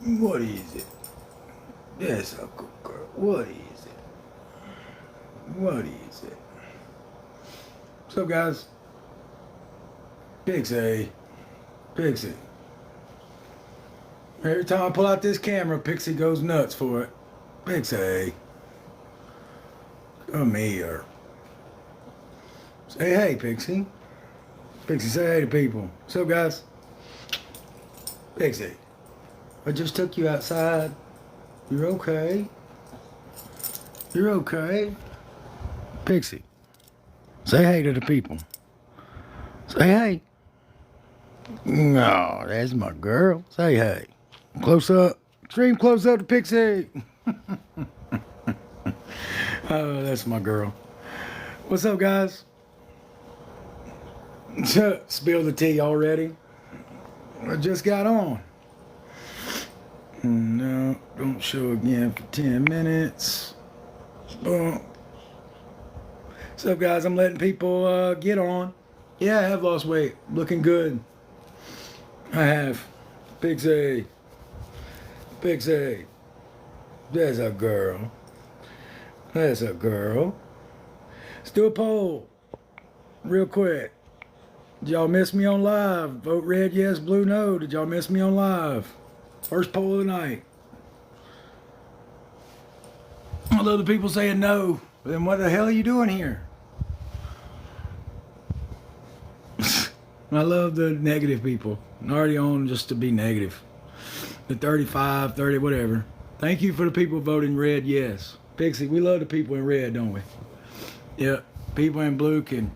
What is it? That's a good girl. What is it? What is it? So guys, Pixie. Pixie. Every time I pull out this camera, Pixie goes nuts for it. Pixie. Come here. Say hey, Pixie. Pixie, say hey to people. So guys, Pixie, I just took you outside. You're okay. You're okay. Pixie, say hey to the people. Say hey. No, that's my girl. Say hey. Close up. Extreme close up to Pixie. Oh, that's my girl. What's up, guys? Spill the tea already. I just got on. No, don't show again for 10 minutes. Boom. What's up, guys? I'm letting people get on. Yeah, I have lost weight. Looking good. I have. Pixie. Pixie. There's a girl. There's a girl. Let's do a poll. Real quick. Did y'all miss me on live? Vote red, yes, blue, no. Did y'all miss me on live? First poll of the night. Although the people saying no, then what the hell are you doing here? I love the negative people. I'm already on just to be negative. The 35, 30, whatever. Thank you for the people voting red, yes. Pixie, we love the people in red, don't we? Yep. People in blue can...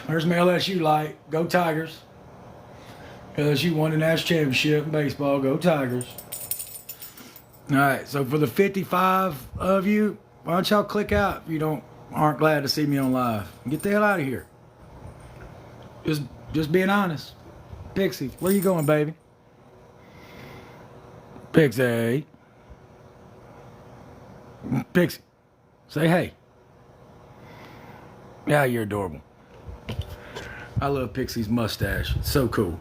There's my LSU light. Go Tigers. LSU won the national championship in baseball. Go Tigers. All right, so for the 55 of you, why don't y'all click out if you aren't glad to see me on live? Get the hell out of here. Just being honest. Pixie, where you going, baby? Pixie. Pixie, say hey. Yeah, you're adorable. I love Pixie's mustache. It's so cool.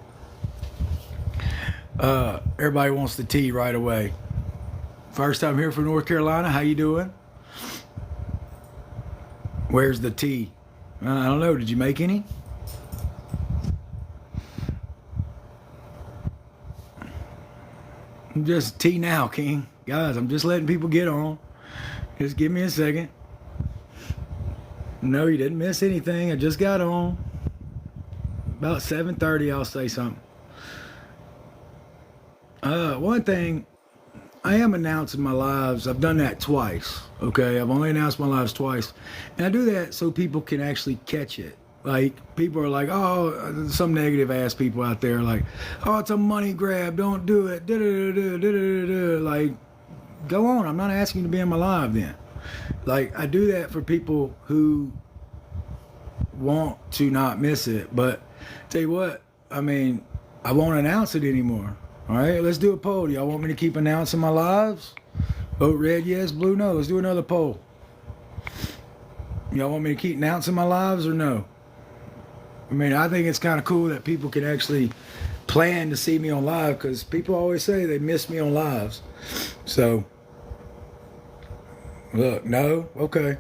Everybody wants the tea right away. First time here from North Carolina. How you doing? Where's the tea? I don't know. Did you make any? Just tea now, King. Guys, I'm just letting people get on. Just give me a second. No, you didn't miss anything. I just got on. About 7:30, I'll say something. One thing, I am announcing my lives. I've done that twice, okay? I've only announced my lives twice. And I do that so people can actually catch it. Like, people are like, oh, some negative-ass people out there like, oh, it's a money grab, don't do it, da-da-da-da-da-da-da. Like, go on, I'm not asking you to be in my live then. Like, I do that for people who want to not miss it, but tell you what, I mean, I won't announce it anymore. All right, let's do a poll. Y'all want me to keep announcing my lives? Vote red, yes, blue, no. Let's do another poll. Y'all want me to keep announcing my lives or no? I mean, I think it's kind of cool that people can actually plan to see me on live, because people always say they miss me on lives. So, look, no, okay.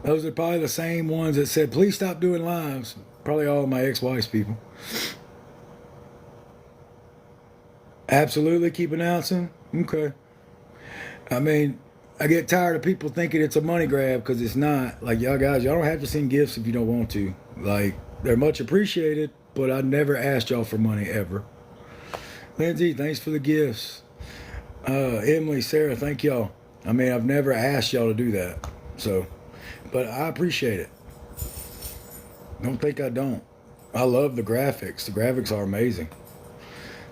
Those are probably the same ones that said, please stop doing lives. Probably all of my ex-wife's people. Absolutely keep announcing? Okay. I mean, I get tired of people thinking it's a money grab, because it's not. Like, y'all guys, y'all don't have to send gifts if you don't want to. Like, they're much appreciated, but I never asked y'all for money ever. Lindsay, thanks for the gifts. Emily, Sarah, thank y'all. I mean, I've never asked y'all to do that. So, but I appreciate it. Don't think I don't. I love the graphics. The graphics are amazing.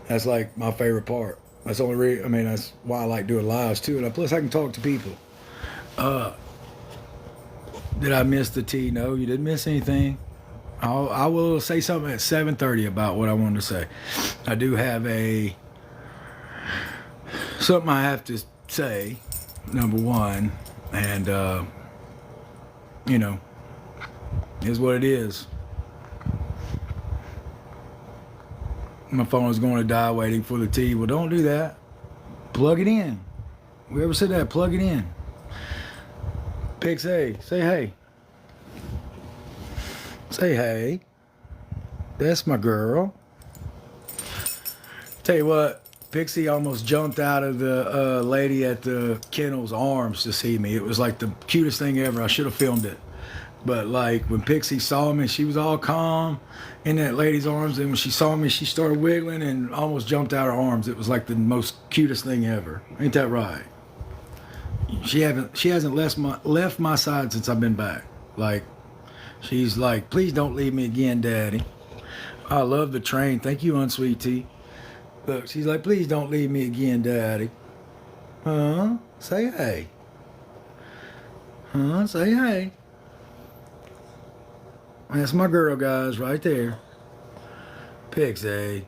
That's like my favorite part. That's the only reason. I mean, that's why I like doing lives too. And plus, I can talk to people. Did I miss the tea? No, you didn't miss anything. I will say something at 7:30 about what I wanted to say. I do have something I have to say. Number one, and you know, is what it is. My phone is going to die waiting for the tea. Well, don't do that. Plug it in. Whoever said that, plug it in. Pixie, say hey. Say hey. That's my girl. Tell you what, Pixie almost jumped out of the lady at the kennel's arms to see me. It was like the cutest thing ever. I should have filmed it. But like when Pixie saw me, she was all calm in that lady's arms. And when she saw me, she started wiggling and almost jumped out her arms. It was like the most cutest thing ever. Ain't that right? She hasn't left my side since I've been back. Like, she's like, please don't leave me again, Daddy. I love the train. Thank you, Unsweet Tea. Look, she's like, please don't leave me again, Daddy. Huh? Say hey. Huh? Say hey. That's my girl, guys, right there. Pixie.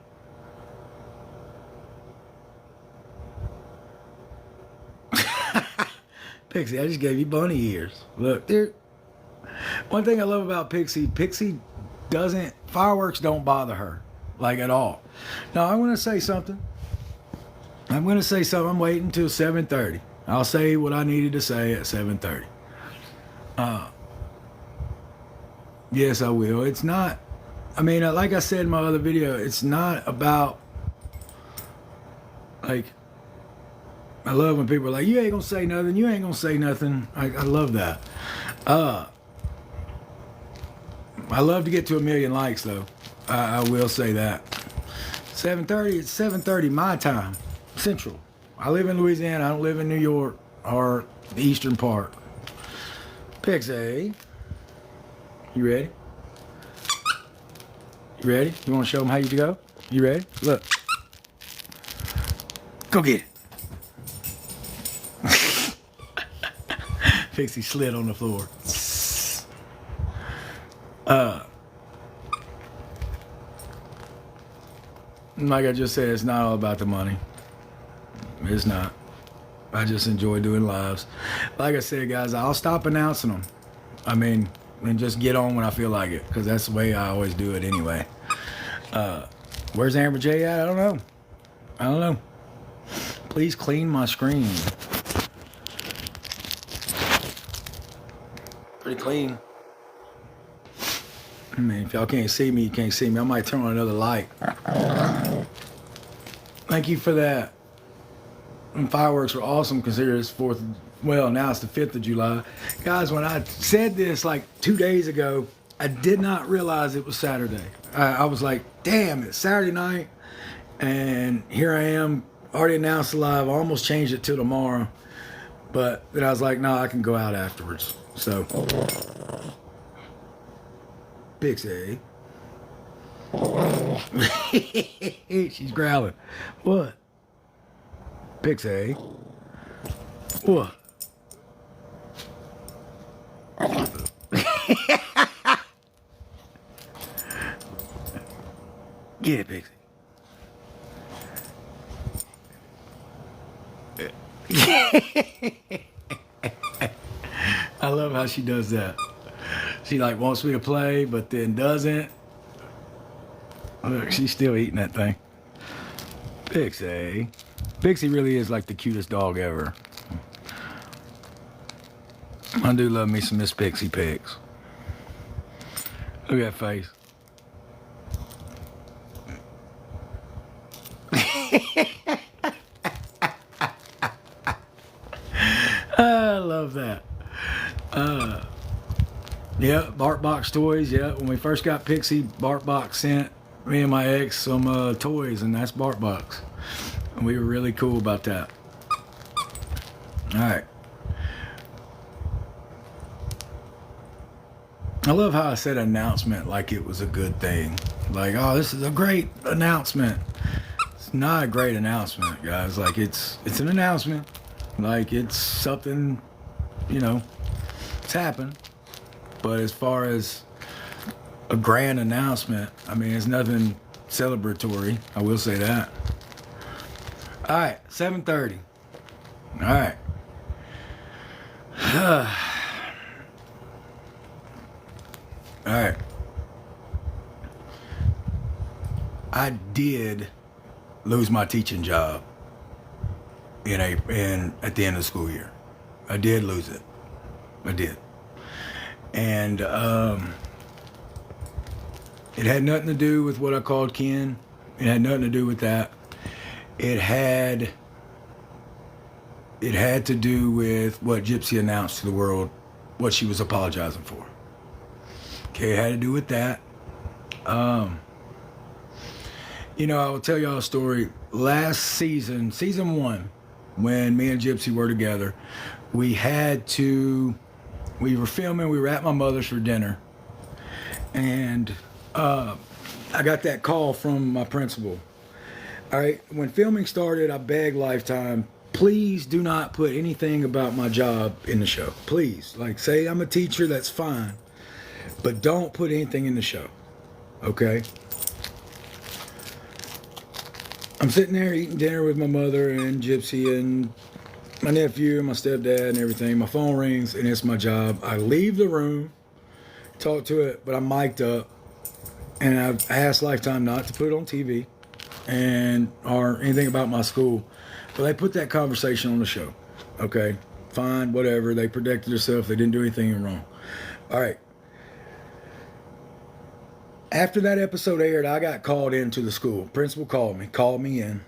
Pixie, I just gave you bunny ears. Look, there. One thing I love about Pixie fireworks don't bother her, like at all. Now, I want to say something. I'm waiting until 7:30. I'll say what I needed to say at 7:30. Yes, I will. It's not, I mean, like I said in my other video, it's not about, like, I love when people are like, you ain't gonna say nothing, you ain't gonna say nothing. I love that. I love to get to 1 million likes, though. I will say that. 7:30, it's 7:30 my time, Central. I live in Louisiana, I don't live in New York or the eastern part. Pixie, you ready? You ready? You want to show them how you go? You ready? Look. Go get it. Pixie slid on the floor. Like I just said, it's not all about the money. It's not. I just enjoy doing lives. Like I said, guys, I'll stop announcing them. I mean, and just get on when I feel like it, because that's the way I always do it anyway. Where's Amber J at? I don't know. Please clean my screen. Pretty clean. I mean, if y'all can't see me, you can't see me. I might turn on another light. Thank you for that. And fireworks were awesome considering it's 4th. Well, now it's the 5th of July. Guys, when I said this like 2 days ago, I did not realize it was Saturday. I was like, damn, it's Saturday night. And here I am, already announced the live. I almost changed it till tomorrow. But then I was like, no, I can go out afterwards. So, Pixie. She's growling. What? Pixie. What? Get it, Pixie. I love how she does that. She like wants me to play, but then doesn't. Look, she's still eating that thing. Pixie. Pixie really is like the cutest dog ever. I do love me some Miss Pixie pics. Look at that face. I love that. Yeah, BarkBox toys. Yeah, when we first got Pixie, BarkBox sent me and my ex some toys, and that's BarkBox. And we were really cool about that. All right. I love how I said announcement like it was a good thing. Like, oh, this is a great announcement. It's not a great announcement, guys. Like, it's an announcement. Like, it's something, you know, it's happened. But as far as a grand announcement, I mean, it's nothing celebratory. I will say that. All right, 7:30. All right. All right. I did lose my teaching job at the end of the school year. I did lose it. I did. And it had nothing to do with what I called Ken. It had nothing to do with that. It had to do with what Gypsy announced to the world, what she was apologizing for. Okay, it had to do with that. You know, I will tell y'all a story. Last season, season 1, when me and Gypsy were together, we were filming, we were at my mother's for dinner, and I got that call from my principal. All right, when filming started, I begged Lifetime, please do not put anything about my job in the show. Please, like, say I'm a teacher, that's fine, but don't put anything in the show, okay? I'm sitting there eating dinner with my mother and Gypsy and my nephew and my stepdad and everything. My phone rings and it's my job. I leave the room, talk to it, but I'm mic'd up, and I've asked Lifetime not to put it on TV or anything about my school. But they put that conversation on the show. Okay, fine, whatever. They protected themselves. They didn't do anything wrong. All right. After that episode aired, I got called into the school. Principal called me in.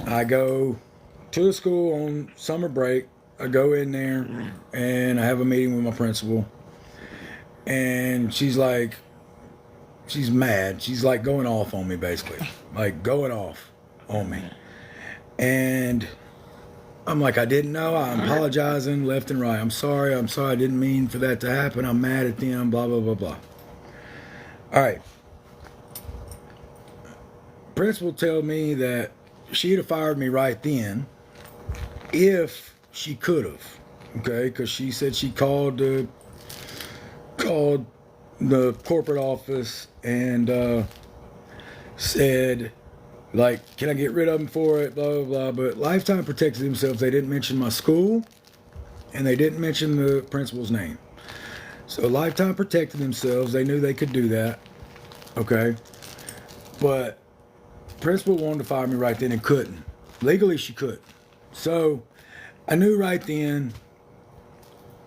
I go to the school on summer break. I go in there and I have a meeting with my principal. And she's mad. She's like going off on me, basically. Like going off on me. And I'm like, I didn't know. I'm apologizing left and right. I'm sorry. I didn't mean for that to happen. I'm mad at them, blah, blah, blah, blah. All right. Principal told me that she'd have fired me right then if she could have, okay? Because she said she called the corporate office and said, like, can I get rid of them for it, blah, blah, blah. But Lifetime protected themselves. They didn't mention my school, and they didn't mention the principal's name. So Lifetime protected themselves. They knew they could do that, okay? But principal wanted to fire me right then and couldn't. Legally, she could. So I knew right then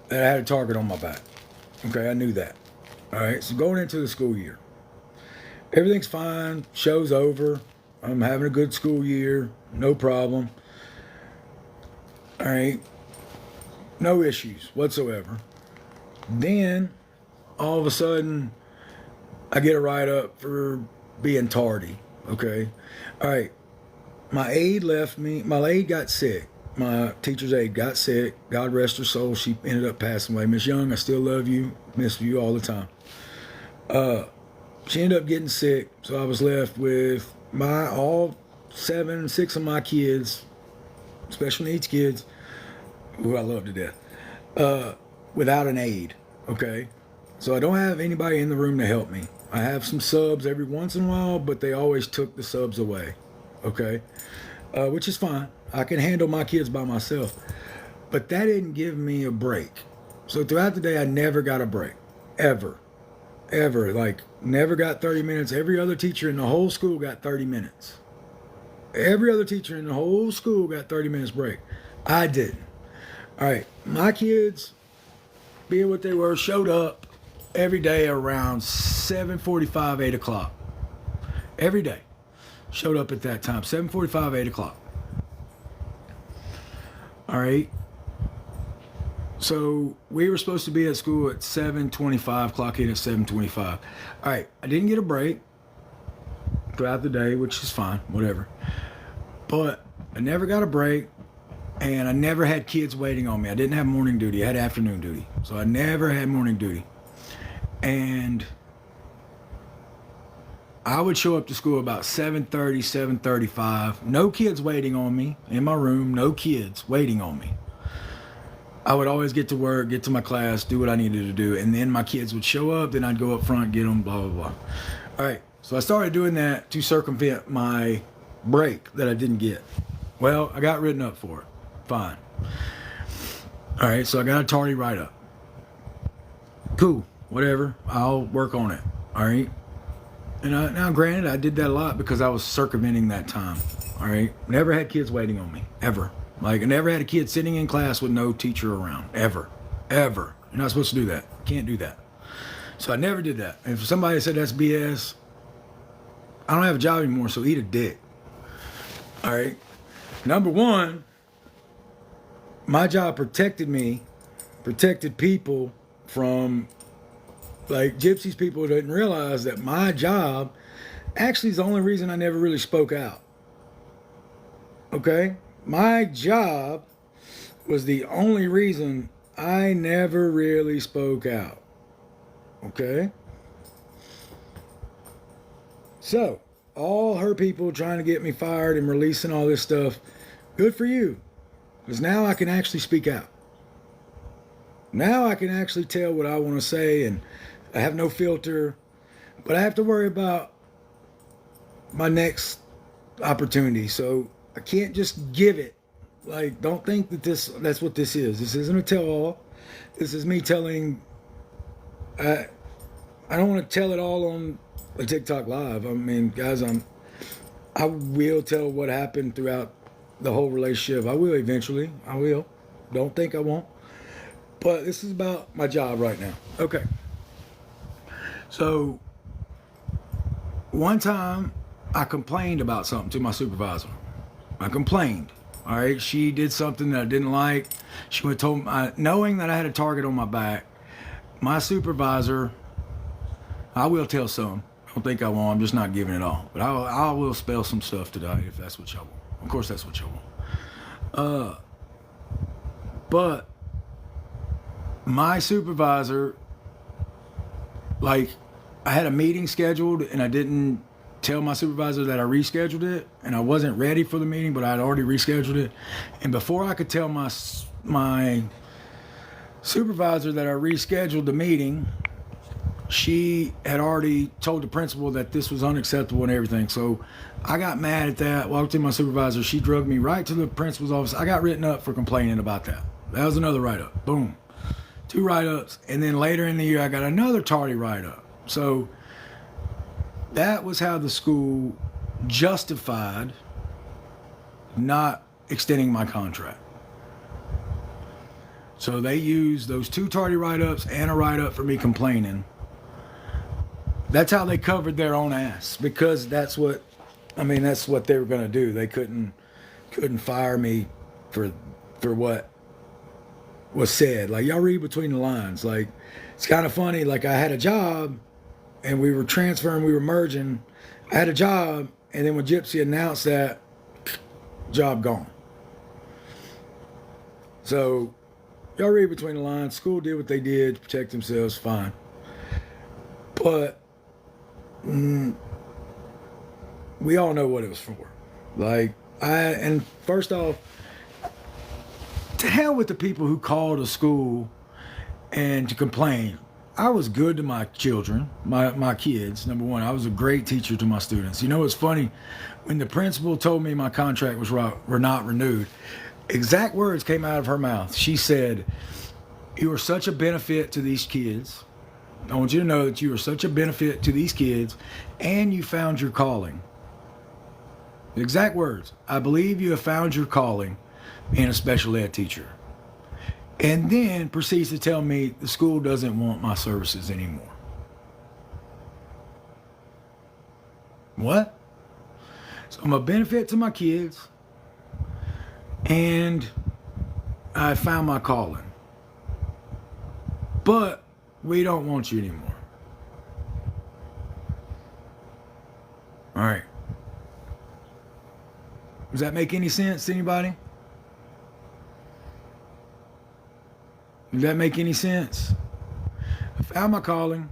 that I had a target on my back. Okay, I knew that. All right, so going into the school year, everything's fine. Show's over. I'm having a good school year. No problem. All right, no issues whatsoever. Then, all of a sudden, I get a write-up for being tardy. Okay. All right. My aide left me. My aide got sick. My teacher's aide got sick. God rest her soul. She ended up passing away. Miss Young, I still love you. Miss you all the time. She ended up getting sick. So I was left with all 6 of my kids, special needs kids, who I love to death, without an aide. Okay. So I don't have anybody in the room to help me. I have some subs every once in a while, but they always took the subs away, okay? Which is fine. I can handle my kids by myself. But that didn't give me a break. So throughout the day, I never got a break. Ever. Like, never got 30 minutes. Every other teacher in the whole school got 30 minutes. Every other teacher in the whole school got 30 minutes break. I didn't. All right, my kids, being what they were, showed up every day around 7:45, 8 o'clock. Every day. Showed up at that time. 7:45, 8 o'clock. All right. So we were supposed to be at school at 7:25, clock in at 7:25. All right. I didn't get a break throughout the day, which is fine, whatever. But I never got a break, and I never had kids waiting on me. I didn't have morning duty. I had afternoon duty. So I never had morning duty. And I would show up to school about 7:30, 7:35. No kids waiting on me in my room. No kids waiting on me. I would always get to work, get to my class, do what I needed to do. And then my kids would show up. Then I'd go up front, get them, blah, blah, blah. All right. So I started doing that to circumvent my break that I didn't get. Well, I got written up for it. Fine. All right. So I got a tardy write-up. Cool. Whatever, I'll work on it. All right. And now, granted, I did that a lot because I was circumventing that time. All right, never had kids waiting on me ever. Like I never had a kid sitting in class with no teacher around ever, ever. You're not supposed to do that. Can't do that. So I never did that. And if somebody said that's BS, I don't have a job anymore. So eat a dick. All right. Number one, my job protected me, protected people from like gypsies. People didn't realize that my job actually is the only reason I never really spoke out. Okay? My job was the only reason I never really spoke out. Okay? So, all her people trying to get me fired and releasing all this stuff, good for you. Because now I can actually speak out. Now I can actually tell what I want to say, and I have no filter. But I have to worry about my next opportunity. So I can't just give it. Like, don't think that that's what this is. This isn't a tell-all. This is me telling. I don't want to tell it all on a TikTok live. I mean, guys, I will tell what happened throughout the whole relationship. I will eventually. I will. Don't think I won't. But this is about my job right now. Okay. So, one time I complained about something to my supervisor. I complained. All right. She did something that I didn't like. She would told me, knowing that I had a target on my back, my supervisor, I will tell some. I don't think I won't. I'm just not giving it all. But I will spell some stuff today if that's what y'all want. Of course, that's what y'all want. But my supervisor, like, I had a meeting scheduled and I didn't tell my supervisor that I rescheduled it, and I wasn't ready for the meeting, but I had already rescheduled it. And before I could tell my supervisor that I rescheduled the meeting, she had already told the principal that this was unacceptable and everything. So I got mad at that, walked in my supervisor. She drugged me right to the principal's office. I got written up for complaining about that. That was another write-up. Boom. 2 write-ups. And then later in the year, I got another tardy write-up. So that was how the school justified not extending my contract. So they used those 2 tardy write-ups and a write-up for me complaining. That's how they covered their own ass, because that's what they were going to do. They couldn't fire me for what was said. Like, y'all read between the lines. Like, it's kind of funny. Like, I had a job and we were transferring, we were merging. I had a job, and then when Gypsy announced that, job gone. So y'all read between the lines. School did what they did to protect themselves, fine. But we all know what it was for. Like, and first off, to hell with the people who called a school and to complain. I was good to my children, my kids. Number one, I was a great teacher to my students. You know, it's funny, when the principal told me my contract were not renewed, exact words came out of her mouth. She said, "You are such a benefit to these kids. I want you to know that you are such a benefit to these kids, and you found your calling." The exact words, "I believe you have found your calling being a special ed teacher." And then proceeds to tell me the school doesn't want my services anymore. What? So I'm a benefit to my kids, and I found my calling. But we don't want you anymore. All right. Does that make any sense to anybody? Does that make any sense? I found my calling.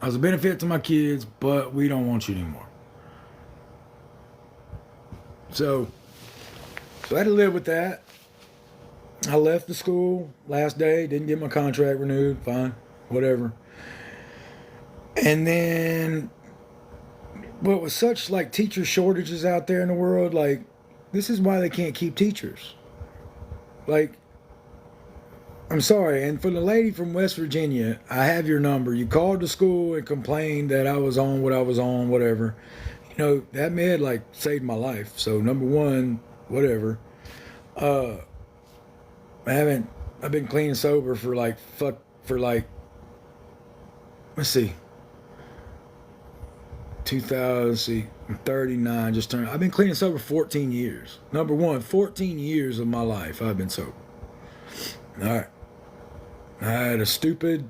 I was a benefit to my kids, but we don't want you anymore. So I had to live with that. I left the school last day, didn't get my contract renewed, fine, whatever. And then, but with such like teacher shortages out there in the world, like, this is why they can't keep teachers. Like, I'm sorry. And for the lady from West Virginia, I have your number. You called the school and complained that I was on what I was on, whatever. You know, that med like saved my life. So number one, whatever. Uh, I haven't. I've been clean and sober for like let's see, 2000. See, I'm 39. Just turned. I've been clean and sober 14 years. Number one, 14 years of my life I've been sober. All right. I had a stupid.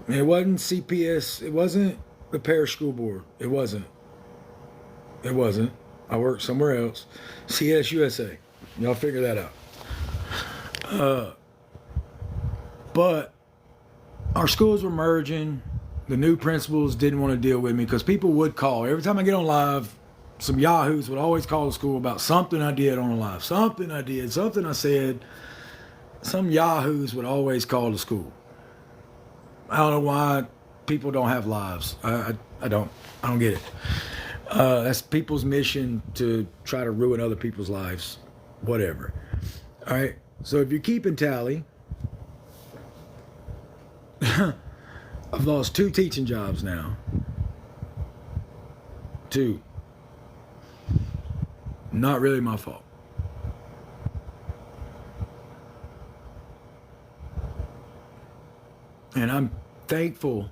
It wasn't CPS. It wasn't the parish school board. It wasn't. It wasn't. I worked somewhere else. CSUSA. Y'all figure that out. But our schools were merging. The new principals didn't want to deal with me because people would call. Every time I get on live, some yahoos would always call the school about something I did on a live. Something I did. Something I said. Some yahoos would always call the school. I don't know why people don't have lives. I don't get it. That's people's mission to try to ruin other people's lives. Whatever. All right. So if you're keeping tally, I've lost 2 teaching jobs now. 2. Not really my fault. And I'm thankful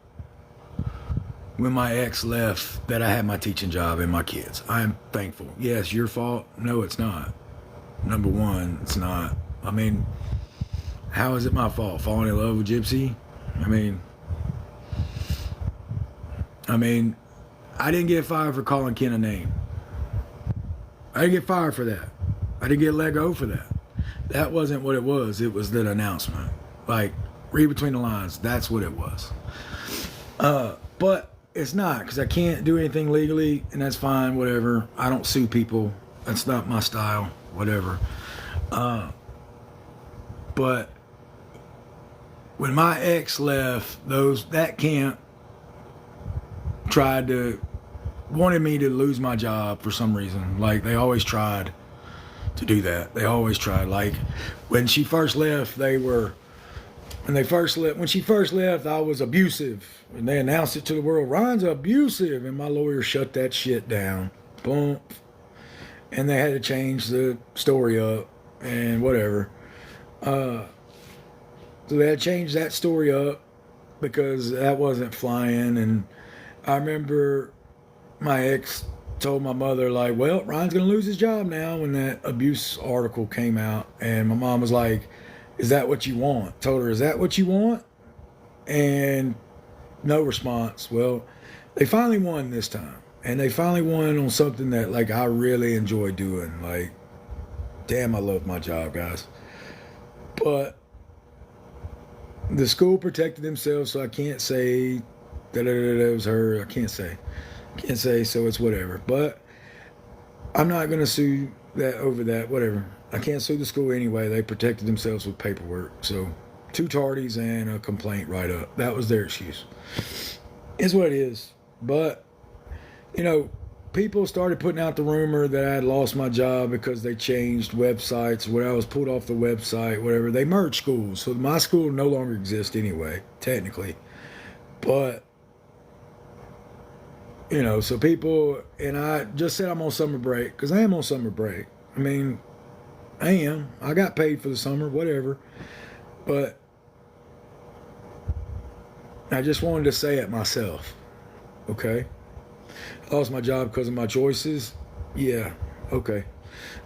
when my ex left that I had my teaching job and my kids. I'm thankful. Yes, your fault? No, it's not. Number one, it's not. I mean, how is it my fault? Falling in love with Gypsy? I mean, I didn't get fired for calling Ken a name. I didn't get fired for that. I didn't get let go for that. That wasn't what it was. It was that announcement. Like, read between the lines. That's what it was. But it's not, because I can't do anything legally, and that's fine, whatever. I don't sue people. That's not my style, whatever. But when my ex left, that camp wanted me to lose my job for some reason. Like, they always tried to do that. They always tried. Like, when she first left, when she first left, I was abusive. And they announced it to the world, Ryan's abusive. And my lawyer shut that shit down. Boom. And they had to change the story up and whatever. So they had to change that story up because that wasn't flying. And I remember my ex told my mother, like, well, Ryan's going to lose his job now, when that abuse article came out. And my mom was like, is that what you want? Told her, is that what you want? And no response. Well, they finally won this time. And they finally won on something that, like, I really enjoy doing. Like, damn, I love my job, guys. But the school protected themselves, so I can't say that it was her. I can't say, so it's whatever. But I'm not going to sue that over that, whatever. I can't sue the school anyway. They protected themselves with paperwork. So 2 tardies and a complaint right up. That was their excuse. It's what it is. But, you know, people started putting out the rumor that I had lost my job because they changed websites, where I was pulled off the website, whatever. They merged schools. So my school no longer exists anyway, technically. But, you know, so people, and I just said I'm on summer break, because I am on summer break. I mean, I am. I got paid for the summer, whatever. But I just wanted to say it myself. Okay? I lost my job because of my choices. Yeah. Okay.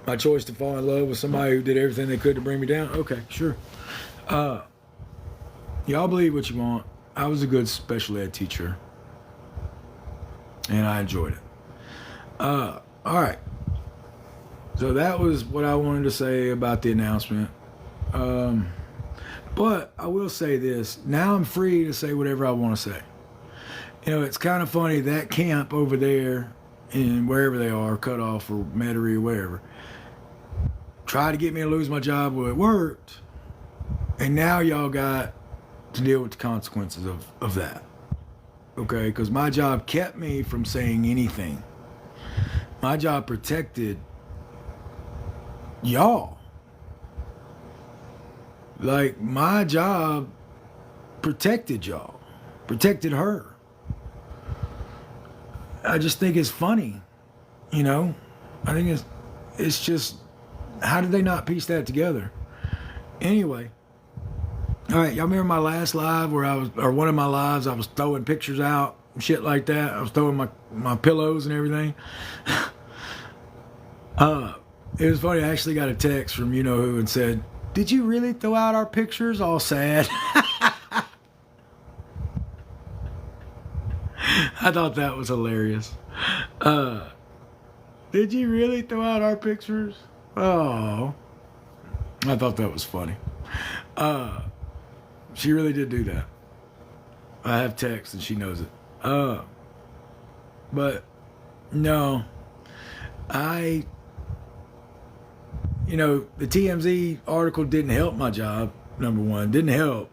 My choice to fall in love with somebody who did everything they could to bring me down. Okay, sure. Y'all believe what you want. I was a good special ed teacher, and I enjoyed it. All right. So that was what I wanted to say about the announcement. But I will say this. Now I'm free to say whatever I want to say. You know, it's kind of funny, that camp over there, in wherever they are, Cutoff or Metairie or wherever, tried to get me to lose my job. Well, it worked. And now y'all got to deal with the consequences of that. Okay? Because my job kept me from saying anything. My job protected y'all. Like, my job protected y'all, protected her. I just think it's funny, you know? I think it's just, how did they not piece that together? Anyway, all right, y'all remember my last live where or one of my lives, I was throwing pictures out, shit like that. I was throwing my pillows and everything. It was funny. I actually got a text from you know who and said, "Did you really throw out our pictures?" All sad. I thought that was hilarious. Did you really throw out our pictures? Oh, I thought that was funny. She really did do that. I have text and she knows it. But no, the TMZ article didn't help my job. Number one, didn't help.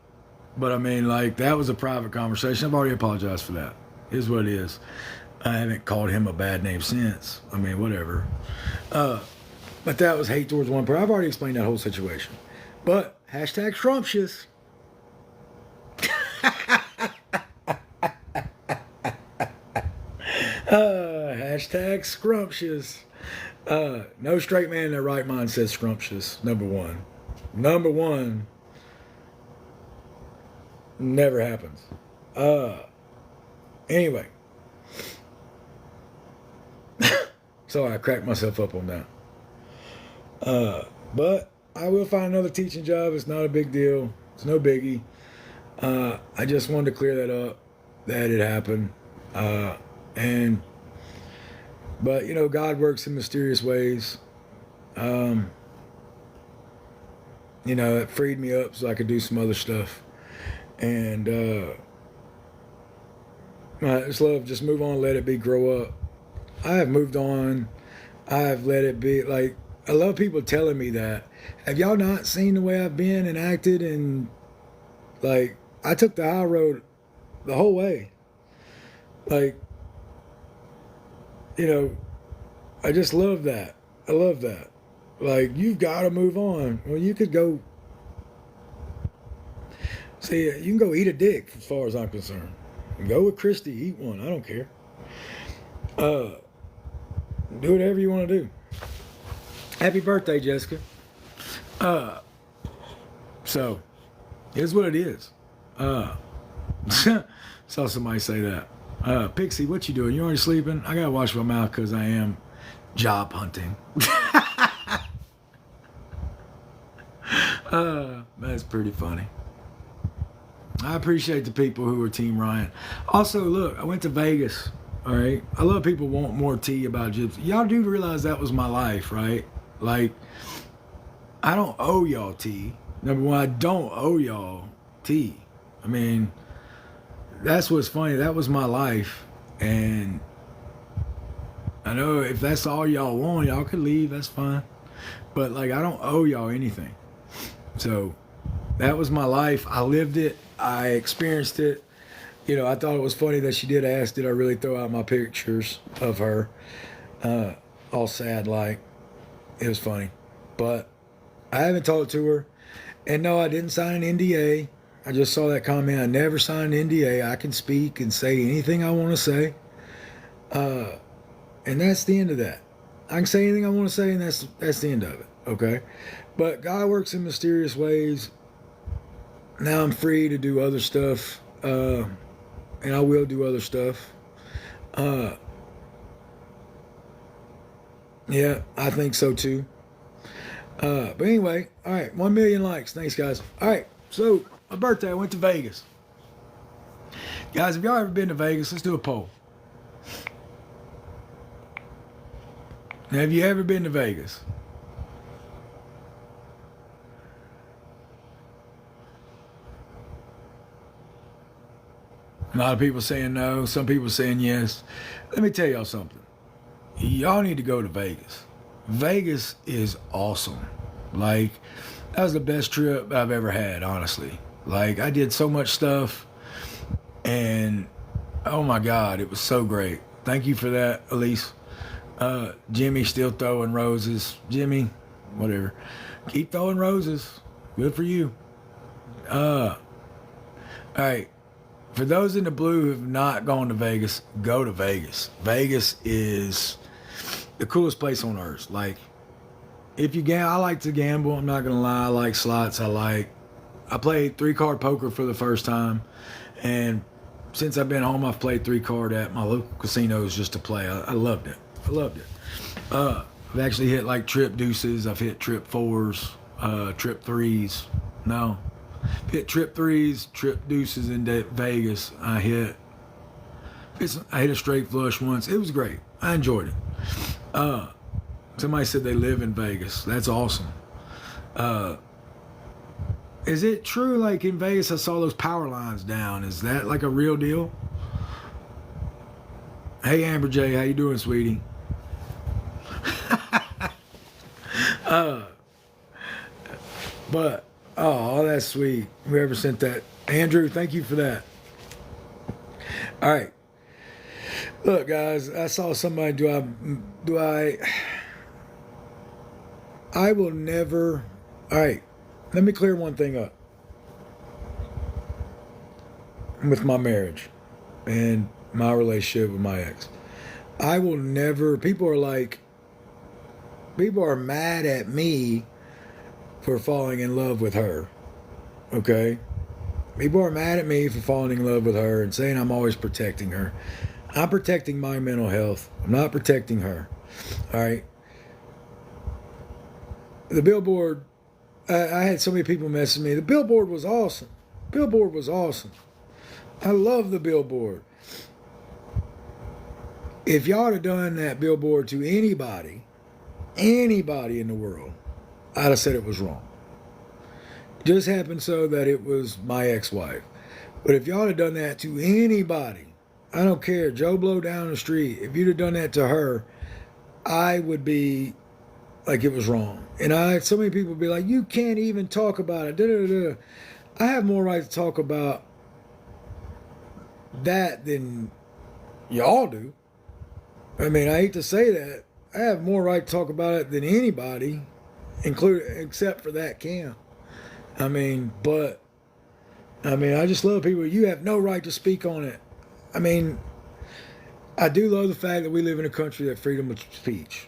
But I mean, like, that was a private conversation. I've already apologized for that. Is what it is. I haven't called him a bad name since. I mean, whatever. But that was hate towards one person. I've already explained that whole situation. But hashtag scrumptious. Hashtag scrumptious. No straight man in their right mind says scrumptious. Number one. Number one. Never happens. Anyway. Sorry, I cracked myself up on that. But I will find another teaching job. It's not a big deal. It's no biggie. I just wanted to clear that up, that it happened. But you know, God works in mysterious ways. You know, it freed me up so I could do some other stuff. And I just love, just move on, let it be, grow up. I have moved on. I have let it be. Like, I love people telling me that. Have y'all not seen the way I've been and acted? And like, I took the high road the whole way. Like, you know, I just love that. I love that. Like, you've got to move on. Well, you could go. See, you can go eat a dick as far as I'm concerned. Go with Christy, eat one. I don't care. Do whatever you want to do. Happy birthday, Jessica. So, here's what it is. Saw somebody say that. Pixie, what you doing? You already sleeping? I gotta wash my mouth because I am job hunting. That's pretty funny. I appreciate the people who are Team Ryan. Also, look, I went to Vegas. All right. I love people want more tea about Gypsy. Y'all do realize that was my life, right? Like, I don't owe y'all tea. Number one, I don't owe y'all tea. I mean, that's what's funny. That was my life. And I know if that's all y'all want, y'all could leave. That's fine. But, like, I don't owe y'all anything. So, that was my life. I lived it. I experienced it. You know, I thought it was funny that she did ask, did I really throw out my pictures of her? All sad like. It was funny. But I haven't talked to her. And no, I didn't sign an NDA. I just saw that comment. I never signed an NDA. I can speak and say anything I want to say. And that's the end of that. I can say anything I want to say, and that's the end of it. Okay? But God works in mysterious ways. Now I'm free to do other stuff. And I will do other stuff. Yeah, I think so too. But anyway, all right, 1 million likes. Thanks, guys. All right, so my birthday, I went to Vegas. Guys, have y'all ever been to Vegas? Let's do a poll. Have you ever been to Vegas? A lot of people saying no. Some people saying yes. Let me tell y'all something. Y'all need to go to Vegas. Vegas is awesome. Like, that was the best trip I've ever had, honestly. Like, I did so much stuff. And, oh my God, it was so great. Thank you for that, Elise. Jimmy still throwing roses. Jimmy, whatever. Keep throwing roses. Good for you. All right. For those in the blue who have not gone to Vegas, go to Vegas. Vegas is the coolest place on earth. Like, if you gamble, I like to gamble. I'm not gonna lie. I like slots. I played 3-card poker for the first time, and since I've been home, I've played 3-card at my local casinos just to play. I loved it. I loved it. I've actually hit like trip deuces. I've hit trip fours, trip threes. No, hit trip threes, trip deuces in Vegas. I hit a straight flush once. It was great. I enjoyed it. Somebody said they live in Vegas. That's awesome. Is it true, like in Vegas, I saw those power lines down? Is that like a real deal? Hey, Amber J, how you doing, sweetie? But, oh, that's sweet. Whoever sent that. Andrew, thank you for that. All right. Look, guys, I saw somebody, I will never, all right, let me clear one thing up with my marriage and my relationship with my ex. I will never, people are mad at me for falling in love with her, okay? People are mad at me for falling in love with her and saying I'm always protecting her. I'm protecting my mental health. I'm not protecting her, all right? The billboard, I had so many people message me. The billboard was awesome. Billboard was awesome. I love the billboard. If y'all had done that billboard to anybody in the world, I'd have said it was wrong. It just happened so that it was my ex-wife. But if y'all had done that to anybody, I don't care, Joe Blow down the street, if you'd have done that to her, I would be like it was wrong. And so many people be like, you can't even talk about it. Da, da, da. I have more right to talk about that than y'all do. I mean, I hate to say that. I have more right to talk about it than anybody, except for that camp. I just love people. You have no right to speak on it. I mean, I do love the fact that we live in a country that freedom of speech.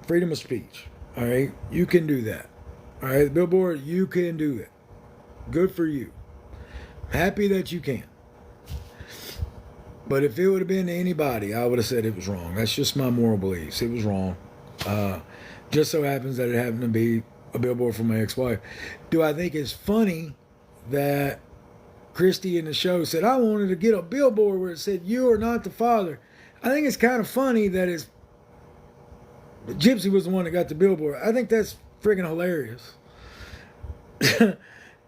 Freedom of speech. All right? You can do that. All right? Billboard, you can do it. Good for you. Happy that you can. But if it would have been to anybody, I would have said it was wrong. That's just my moral beliefs. It was wrong. Just so happens that it happened to be a billboard for my ex-wife. Do I think it's funny that Christy in the show said, I wanted to get a billboard where it said, you are not the father? I think it's kind of funny that Gypsy was the one that got the billboard. I think that's friggin' hilarious.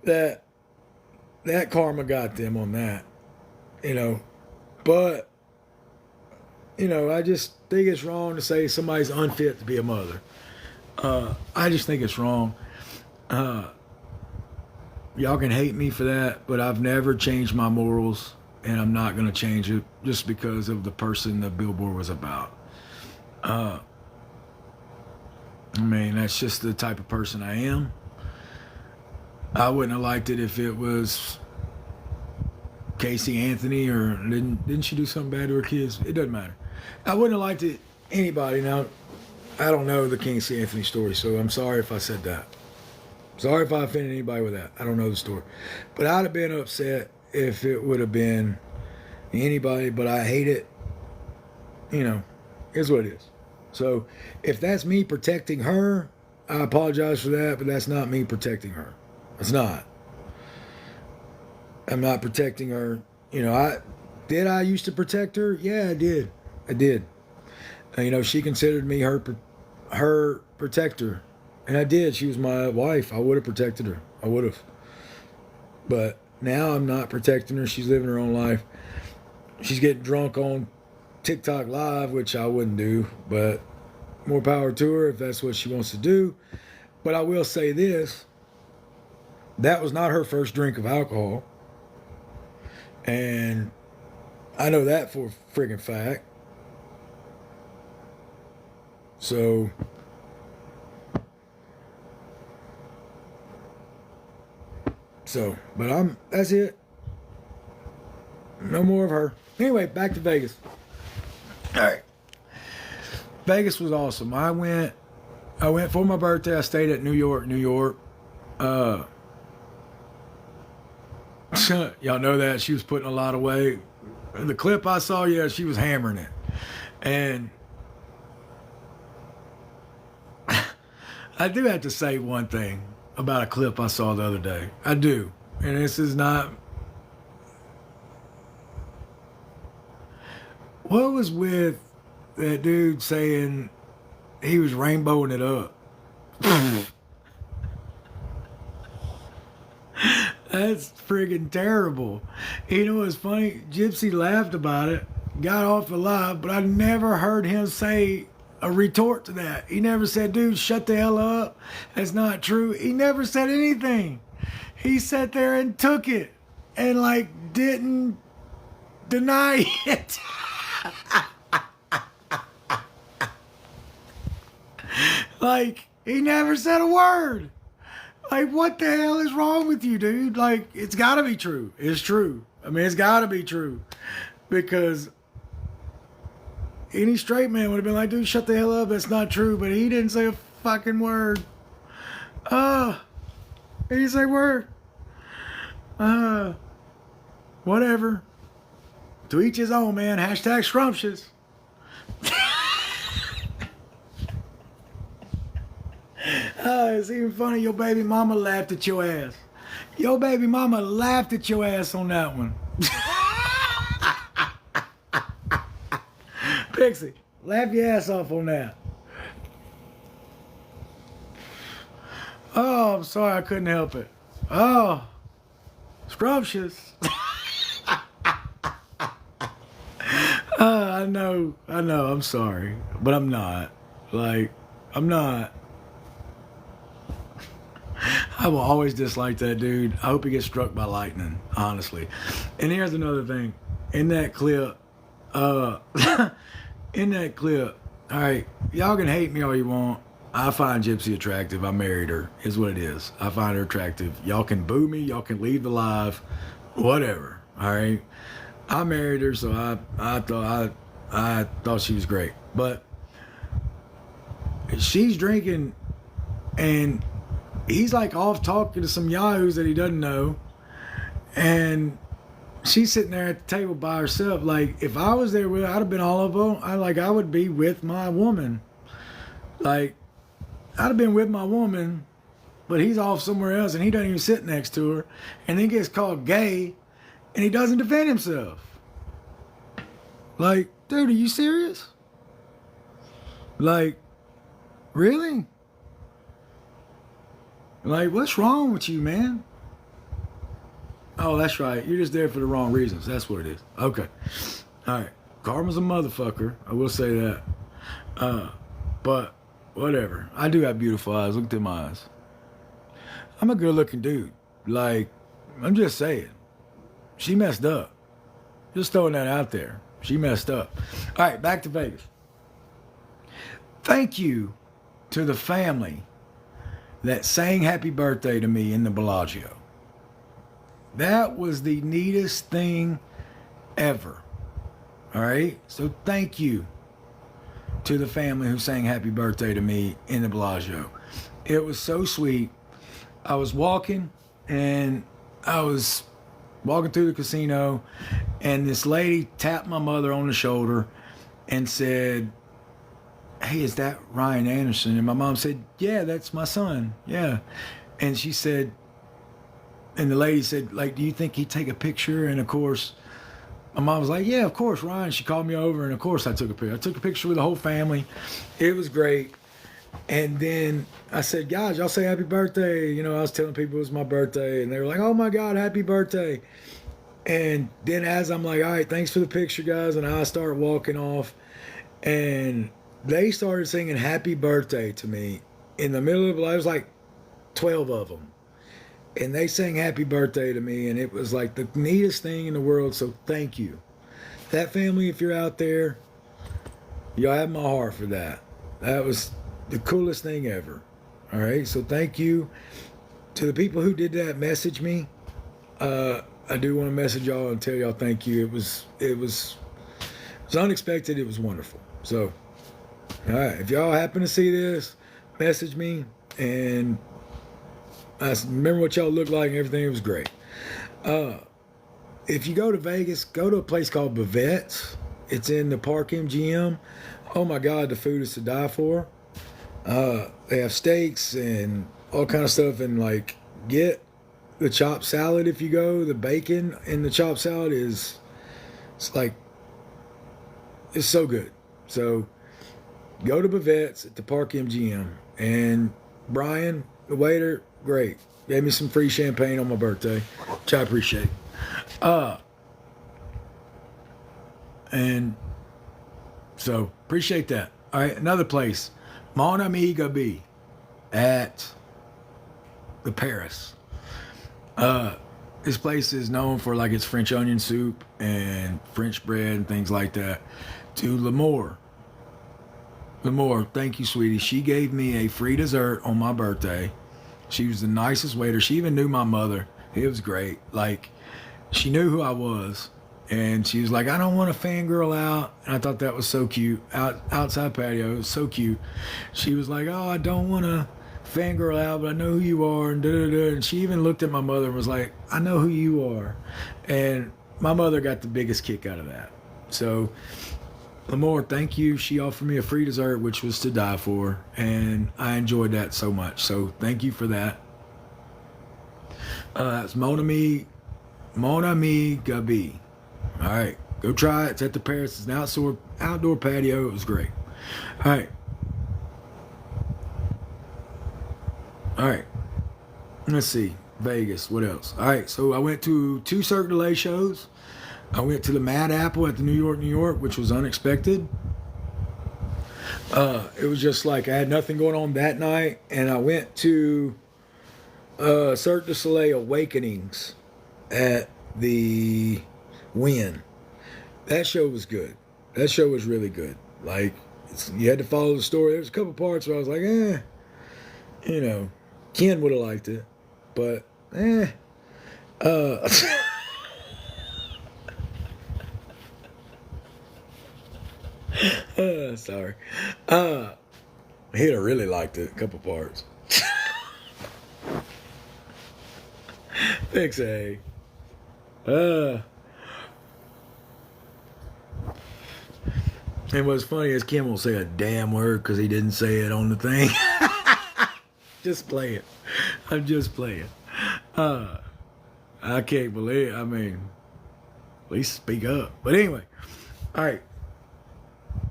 that karma got them on that, But, I just think it's wrong to say somebody's unfit to be a mother. I just think it's wrong. Y'all can hate me for that, but I've never changed my morals, and I'm not going to change it just because of the person the billboard was about. That's just the type of person I am. I wouldn't have liked it if it was Casey Anthony, or didn't she do something bad to her kids? It doesn't matter. I wouldn't have liked it anybody. Now, I don't know the Casey Anthony story, so I'm sorry if I said that. Sorry if I offended anybody with that. I don't know the story. But I'd have been upset if it would have been anybody, but I hate it. It's what it is. So if that's me protecting her, I apologize for that, but that's not me protecting her. It's not. I'm not protecting her. I used to protect her? Yeah, I did. She considered me her protector. And I did. She was my wife. I would have protected her. I would have. But now I'm not protecting her. She's living her own life. She's getting drunk on TikTok Live, which I wouldn't do. But more power to her if that's what she wants to do. But I will say this. That was not her first drink of alcohol. And I know that for a friggin' fact. So So, but that's it. No more of her. Anyway, back to Vegas. All right. Vegas was awesome. I went for my birthday. I stayed at New York. Y'all know that she was putting a lot of weight. The clip I saw, yeah, she was hammering it. And I do have to say one thing about a clip I saw the other day. I do. And this is not... What was with that dude saying he was rainbowing it up? That's friggin' terrible. You know what's funny? Gypsy laughed about it, got off alive, but I never heard him say a retort to that. He never said, dude, shut the hell up. That's not true. He never said anything. He sat there and took it and like didn't deny it. Like, he never said a word. Like, what the hell is wrong with you, dude? Like, it's got to be true. It's true. I mean, it's got to be true. Because any straight man would have been like, dude, shut the hell up. That's not true. But he didn't say a fucking word. He didn't say a word. Whatever. To each his own, man. Hashtag scrumptious. It's even funny. Your baby mama laughed at your ass. Your baby mama laughed at your ass on that one. Pixie, laugh your ass off on that. Oh, I'm sorry. I couldn't help it. Oh, scrumptious. I know. I'm sorry. But I'm not. Like, I'm not. I will always dislike that dude. I hope he gets struck by lightning, honestly. And here's another thing. In that clip, all right, y'all can hate me all you want. I find Gypsy attractive. I married her, is what it is. I find her attractive. Y'all can boo me. Y'all can leave the live. Whatever, all right? I married her, so I thought she was great. But she's drinking, and he's like off talking to some yahoos that he doesn't know, and she's sitting there at the table by herself. Like, if I was there with her, I'd have been all of them. I would be with my woman. Like, I'd have been with my woman, but he's off somewhere else, and he doesn't even sit next to her, and then gets called gay, and he doesn't defend himself. Like, dude, are you serious? Like, really? Like, what's wrong with you, man? Oh, that's right. You're just there for the wrong reasons. That's what it is. Okay. All right. Karma's a motherfucker. I will say that. But whatever. I do have beautiful eyes. Look at my eyes. I'm a good-looking dude. Like, I'm just saying. She messed up. Just throwing that out there. She messed up. All right, back to Vegas. Thank you to the family that sang happy birthday to me in the Bellagio. That was the neatest thing ever. All right? So thank you to the family who sang happy birthday to me in the Bellagio. It was so sweet. I was walking, and I was walking through the casino, and this lady tapped my mother on the shoulder and said, hey, is that Ryan Anderson? And my mom said, yeah, that's my son. Yeah. And she said, and the lady said, like, do you think he'd take a picture? And of course, my mom was like, yeah, of course, Ryan. She called me over, and of course I took a picture. I took a picture with the whole family. It was great. And then I said, guys, y'all say happy birthday. You know, I was telling people it was my birthday, and they were like, oh my God, happy birthday. And then as I'm like, all right, thanks for the picture, guys. And I start walking off, and they started singing happy birthday to me in the middle of it. Was like 12 of them. And they sang happy birthday to me, and it was like the neatest thing in the world. So thank you. That family, if you're out there, y'all have my heart for that. That was the coolest thing ever. All right. So thank you to the people who did that. Message me. I do want to message y'all and tell y'all thank you. It was unexpected. It was wonderful. So, all right, if y'all happen to see this, message me, and I remember what y'all looked like and everything. It was great. If you go to Vegas, go to a place called Bavette's. It's in the Park MGM. Oh my God, the food is to die for. They have steaks and all kind of stuff, and like get the chopped salad if you go. The bacon in the chopped salad it's like it's so good. So go to Bavette's at the Park MGM, and Brian, the waiter, great. Gave me some free champagne on my birthday, which I appreciate. And so appreciate that. All right, another place, Mon Ami Gabi at the Paris. This place is known for like its French onion soup and French bread and things like that. To L'Amour. L'Amour, thank you, sweetie. She gave me a free dessert on my birthday. She was the nicest waiter. She even knew my mother. It was great. Like, she knew who I was. And she was like, I don't want to fangirl out. And I thought that was so cute. Outside patio, it was so cute. She was like, oh, I don't want to fangirl out, but I know who you are. And da-da-da. And she even looked at my mother and was like, I know who you are. And my mother got the biggest kick out of that. So, L'Amour, thank you. She offered me a free dessert, which was to die for. And I enjoyed that so much. So, thank you for that. It's Mon Ami Gabi. All right, go try it. It's at the Paris. It's an outdoor patio. It was great. All right. Let's see. Vegas. What else? All right. So I went to 2 Cirque du Soleil shows. I went to the Mad Apple at the New York, which was unexpected. It was just like I had nothing going on that night, and I went to Cirque du Soleil Awakenings at the Wynn. That show was good. That show was really good. Like, you had to follow the story. There's a couple parts where I was like, Ken would have liked it, but sorry. He'd have really liked it, a couple parts. Pixie. And what's funny is Kim will say a damn word because he didn't say it on the thing. Just play it. I'm just playing. I can't believe it. I mean, at least speak up. But anyway, all right.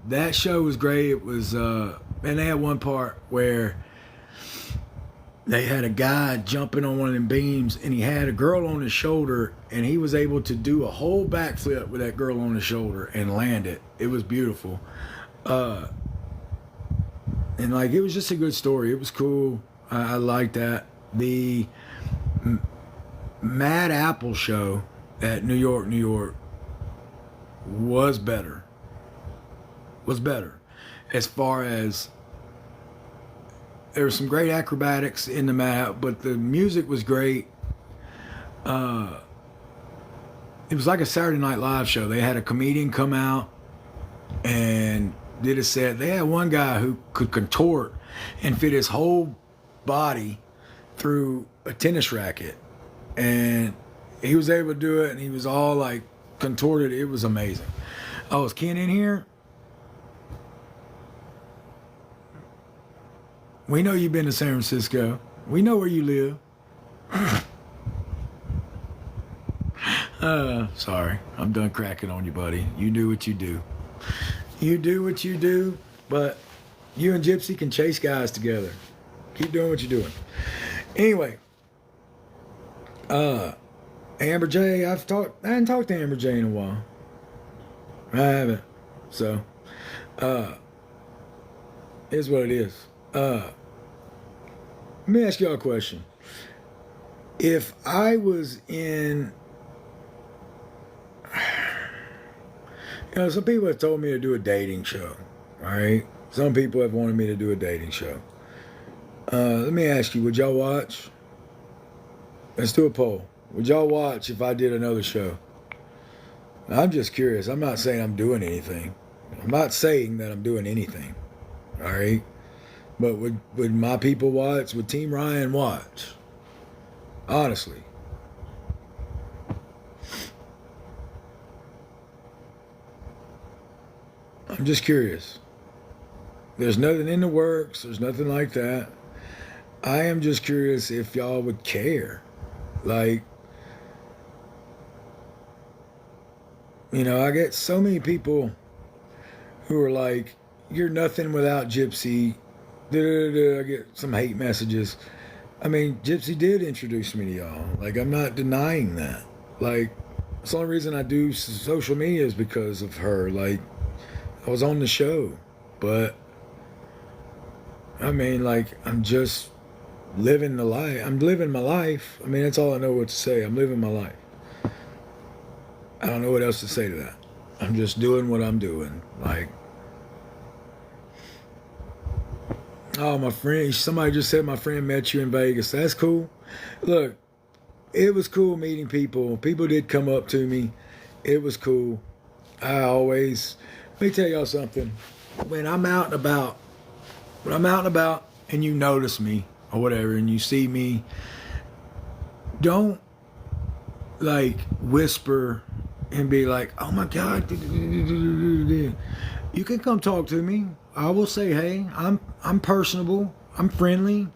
That show was great. It was, and they had one part where they had a guy jumping on one of them beams, and he had a girl on his shoulder, and he was able to do a whole backflip with that girl on his shoulder and land it. It was beautiful. And like, it was just a good story. It was cool. I liked that. The Mad Apple show at New York was better. As far as there was some great acrobatics in the map, but the music was great. It was like a Saturday Night Live show. They had a comedian come out and did a set. They had one guy who could contort and fit his whole body through a tennis racket. And he was able to do it, and he was all like contorted. It was amazing. Oh, is Ken in here? We know you've been to San Francisco. We know where you live. Sorry. I'm done cracking on you, buddy. You do what you do. You do what you do, but you and Gypsy can chase guys together. Keep doing what you're doing. Anyway, Amber J, I hadn't talked to Amber J in a while. I haven't. So, here's what it is. Let me ask y'all a question. If I was in, some people have told me to do a dating show, right? Some people have wanted me to do a dating show. Let me ask you, would y'all watch? Let's do a poll. Would y'all watch if I did another show? I'm just curious. I'm not saying I'm doing anything. I'm not saying that I'm doing anything. All right. But would my people watch? Would Team Ryan watch? Honestly. I'm just curious. There's nothing in the works. There's nothing like that. I am just curious if y'all would care. Like, I get so many people who are like, you're nothing without Gypsy. I get some hate messages. I mean, Gypsy did introduce me to y'all. Like, I'm not denying that. Like, it's the only reason I do social media is because of her. Like, I was on the show. But, I mean, like, I'm just living the life. I'm living my life. I mean, that's all I know what to say. I'm living my life. I don't know what else to say to that. I'm just doing what I'm doing. Like, oh, my friend, somebody just said my friend met you in Vegas. That's cool. Look, it was cool meeting people. People did come up to me. It was cool. Let me tell y'all something. When I'm out and about, and you notice me or whatever, and you see me, don't like whisper and be like, oh my God. You can come talk to me. I will say, hey, I'm personable. I'm friendly.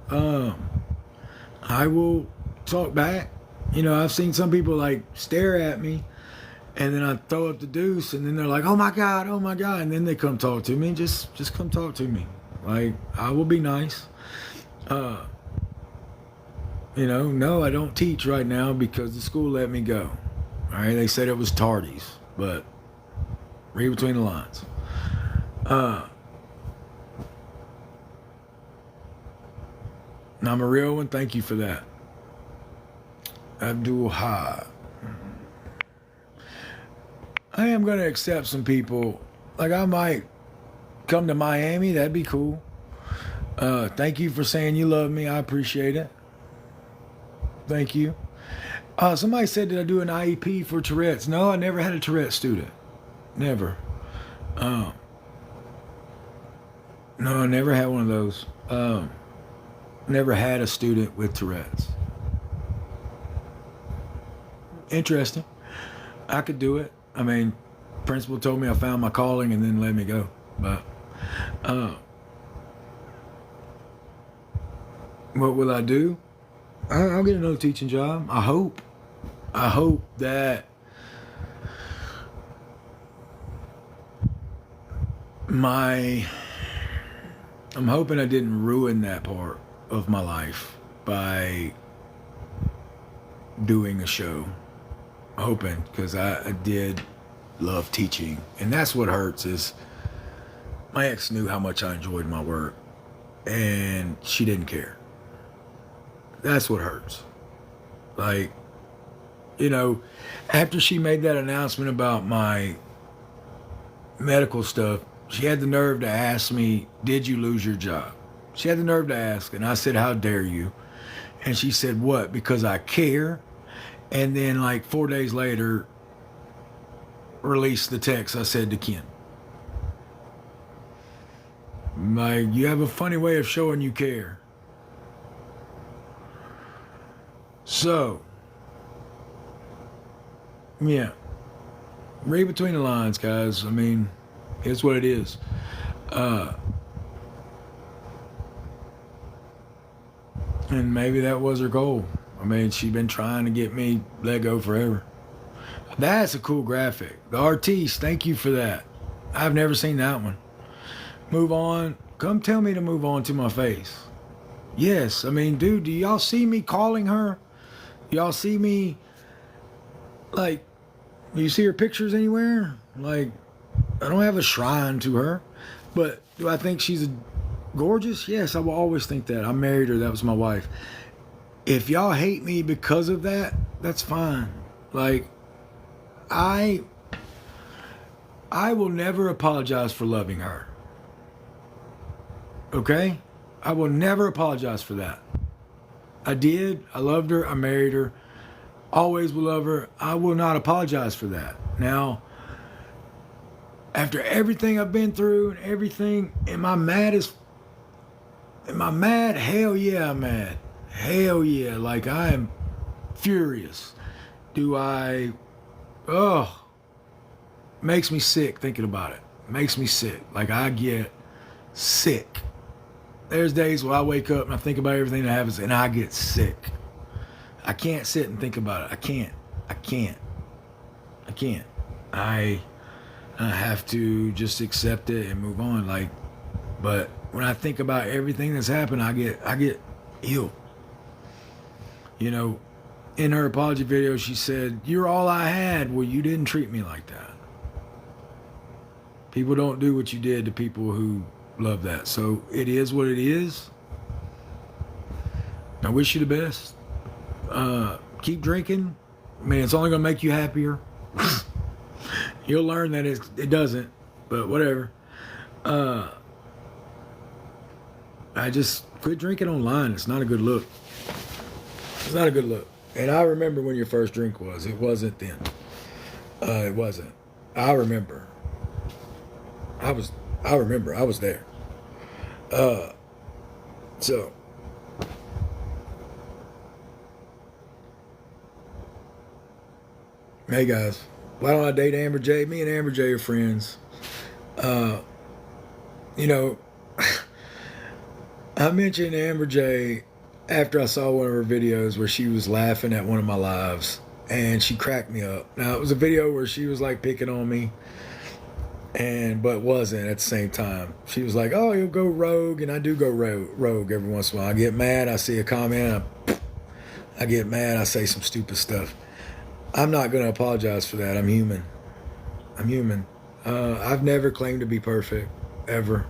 I will talk back. I've seen some people like stare at me, and then I throw up the deuce, and then they're like, oh my God, and then they come talk to me. Just come talk to me. Like, I will be nice. No, I don't teach right now because the school let me go. All right, they said it was tardies, but read between the lines. I'm a real one. Thank you for that. Abdul Ha. I am going to accept some people. Like, I might come to Miami. That'd be cool. Thank you for saying you love me. I appreciate it. Thank you. Somebody said, did I do an IEP for Tourette's? No, I never had a Tourette student. Never. No, I never had one of those. Never had a student with Tourette's. Interesting. I could do it. I mean, principal told me I found my calling and then let me go. But what will I do? I'll get another teaching job. I hope that I'm hoping I didn't ruin that part of my life by doing a show. Hoping, because I did love teaching, and that's what hurts is my ex knew how much I enjoyed my work, and she didn't care. That's what hurts. Like, after she made that announcement about my medical stuff, she had the nerve to ask me, did you lose your job? She had the nerve to ask, and I said, how dare you? And she said, what? Because I care? And then, like, 4 days later, released the text I said to Ken. Like, you have a funny way of showing you care. So, yeah. Read between the lines, guys. I mean, it's what it is. And maybe that was her goal. I mean, she's been trying to get me let go forever. That's a cool graphic. The Artiste, thank you for that. I've never seen that one. Move on. Come tell me to move on to my face. Yes, I mean, dude, do y'all see me calling her? Y'all see me, like, do you see her pictures anywhere? Like, I don't have a shrine to her. But do I think she's gorgeous? Yes, I will always think that. I married her. That was my wife. If y'all hate me because of that, that's fine. Like, I will never apologize for loving her. Okay? I will never apologize for that. I did. I loved her. I married her. Always will love her. I will not apologize for that. Now, after everything I've been through and everything, am I mad as... Am I mad? Hell yeah, I'm mad. Hell yeah. Like, I am furious. Do I... Oh, makes me sick thinking about it. Makes me sick. Like, I get sick. There's days where I wake up and I think about everything that happens and I get sick. I can't sit and think about it. I can't. I have to just accept it and move on. Like, but when I think about everything that's happened, I get ill. You know, in her apology video, she said, "You're all I had." Well, you didn't treat me like that. People don't do what you did to people who love that. So it is what it is. I wish you the best. Keep drinking. I mean, it's only going to make you happier. You'll learn that it doesn't, but whatever. I just quit drinking online. It's not a good look. It's not a good look. And I remember when your first drink was. It wasn't then. It wasn't. I remember. I remember. I was there. So. Hey guys, why don't I date Amber J? Me and Amber J are friends. You know, I mentioned Amber J after I saw one of her videos where she was laughing at one of my lives and she cracked me up. Now, it was a video where she was like picking on me but wasn't at the same time. She was like, "Oh, you'll go rogue," and I do go rogue every once in a while. I get mad, I see a comment, I get mad, I say some stupid stuff. I'm not going to apologize for that. I'm human. I've never claimed to be perfect, ever.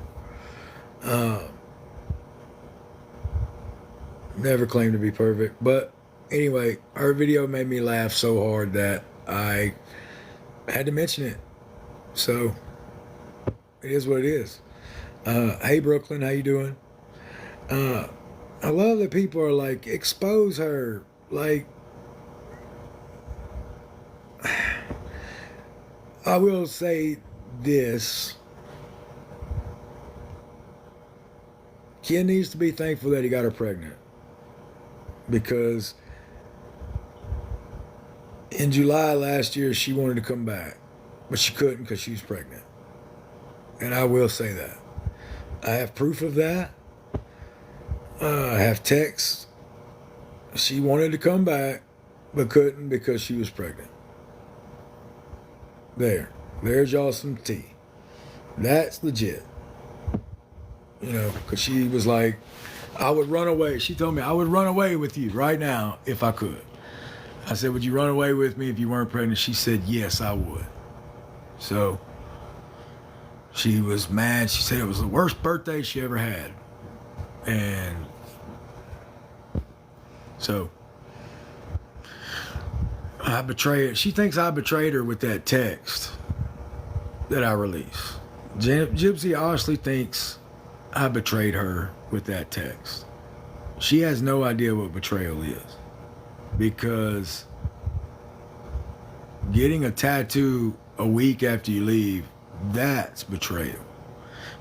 Never claimed to be perfect. But anyway, her video made me laugh so hard that I had to mention it. So it is what it is. Hey Brooklyn, how you doing? I love that people are like, expose her. Like, I will say this. Ken needs to be thankful that he got her pregnant. Because in July last year, she wanted to come back. But she couldn't because she was pregnant. And I will say that. I have proof of that. I have texts. She wanted to come back, but couldn't because she was pregnant. There's y'all some tea. That's legit. You know, because she was like, I would run away. She told me, I would run away with you right now if I could. I said, would you run away with me if you weren't pregnant? She said, yes, I would. So she was mad. She said it was the worst birthday she ever had. And so I betrayed. She thinks I betrayed her with that text that I released. Gypsy honestly thinks I betrayed her with that text. She has no idea what betrayal is, because getting a tattoo a week after you leave, that's betrayal.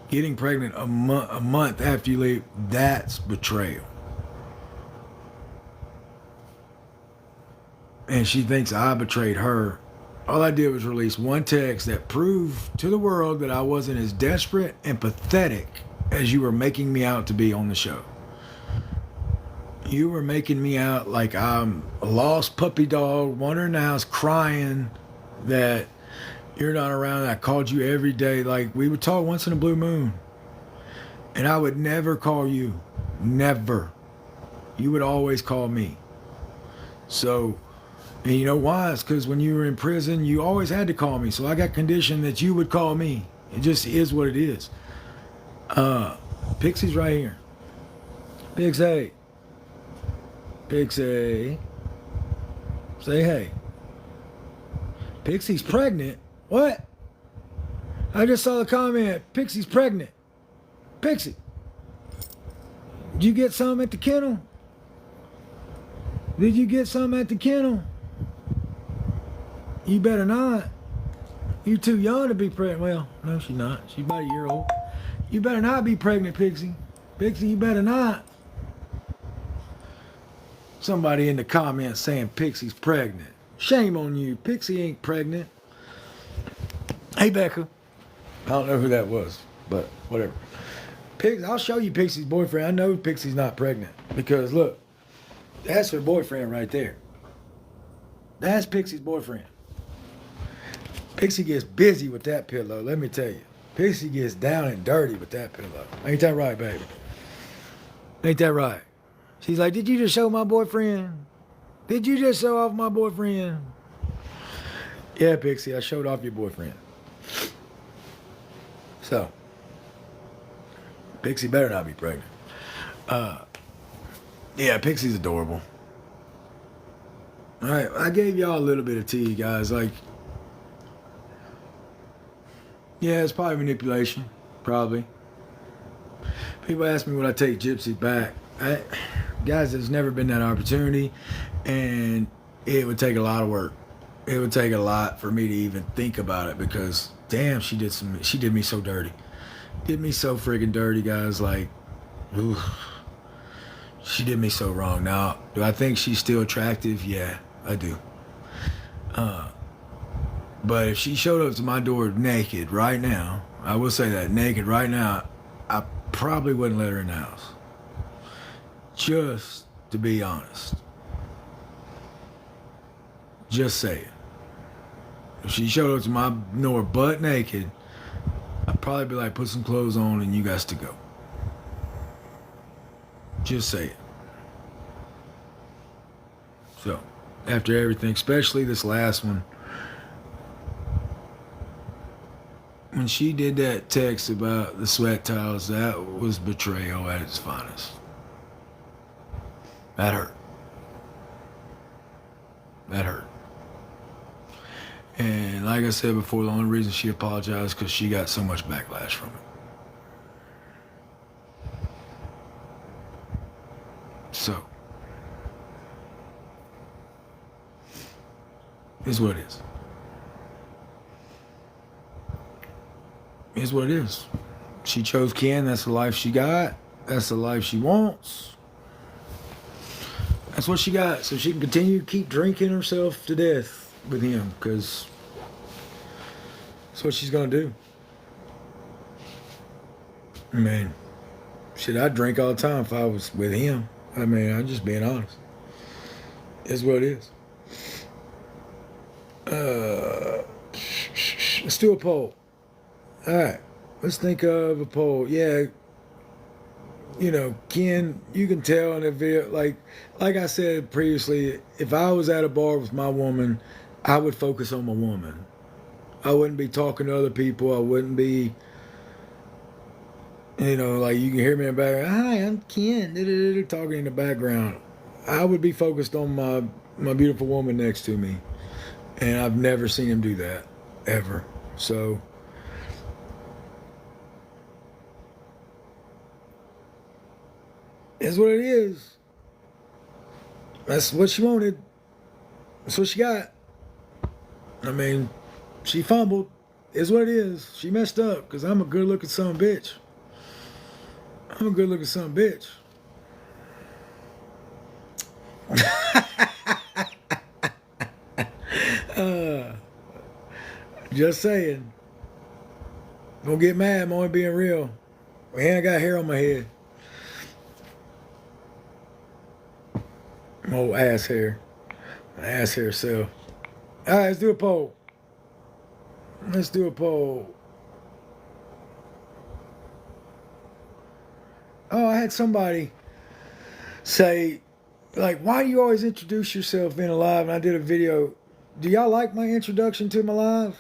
Getting pregnant a month after you leave, that's betrayal. And she thinks I betrayed her. All I did was release one text that proved to the world that I wasn't as desperate and pathetic as you were making me out to be on the show. You were making me out like I'm a lost puppy dog wandering the house crying that you're not around. I called you every day. Like, we would talk once in a blue moon. And I would never call you. Never. You would always call me. So, and you know why? It's because when you were in prison, you always had to call me. So I got conditioned that you would call me. It just is what it is. Pixie's right here. Pixie. Pixie. Say hey. Pixie's pregnant? What? I just saw the comment. Pixie's pregnant. Pixie. Did you get some at the kennel? Did you get some at the kennel? You better not. You too young to be pregnant. Well, no, she's not. She's about a year old. You better not be pregnant, Pixie. Pixie, you better not. Somebody in the comments saying Pixie's pregnant. Shame on you. Pixie ain't pregnant. Hey, Becca. I don't know who that was, but whatever. I'll show you Pixie's boyfriend. I know Pixie's not pregnant because look, that's her boyfriend right there. That's Pixie's boyfriend. Pixie gets busy with that pillow, let me tell you. Pixie gets down and dirty with that pillow. Ain't that right, baby? Ain't that right? She's like, did you just show my boyfriend? Did you just show off my boyfriend? Yeah, Pixie, I showed off your boyfriend. So, Pixie better not be pregnant. Yeah, Pixie's adorable. All right, I gave y'all a little bit of tea, guys. Like, yeah, it's probably manipulation. Probably. People ask me when I take Gypsy back. Guys, there's never been that opportunity, and it would take a lot of work. It would take a lot for me to even think about it because, damn, she did me so dirty. Did me so friggin' dirty, guys. Like, ooh, she did me so wrong. Now, do I think she's still attractive? Yeah, I do. But if she showed up to my door naked right now, I will say that, naked right now, I probably wouldn't let her in the house. Just to be honest. Just saying. If she showed up to my door butt naked, I'd probably be like, put some clothes on and you guys to go. Just saying. So, after everything, especially this last one, when she did that text about the sweat towels, that was betrayal at its finest. That hurt. That hurt. And like I said before, the only reason she apologized because she got so much backlash from it. So, it's what it is. It's what it is. She chose Ken. That's the life she got. That's the life she wants. That's what she got. So she can continue to keep drinking herself to death with him because that's what she's going to do. I mean, shit, I'd drink all the time if I was with him. I mean, I'm just being honest. It's what it is. Let's do a poll. All right, let's think of a poll. Yeah, you know, Ken, you can tell in the video, like I said previously, if I was at a bar with my woman, I would focus on my woman. I wouldn't be talking to other people. I wouldn't be, you know, like you can hear me in the background, hi, I'm Ken, talking in the background. I would be focused on my beautiful woman next to me. And I've never seen him do that, ever. So, it's what it is. That's what she wanted. That's what she got. I mean, she fumbled. It's what it is. She messed up because I'm a good-looking son of a bitch. I'm a good-looking son of a bitch. Just saying. Don't get mad, I'm only being real. I ain't got hair on my head. Old ass hair. My ass hair self. Alright, let's do a poll. Let's do a poll. Oh, I had somebody say, like, why do you always introduce yourself in a live? And I did a video. Do y'all like my introduction to my live?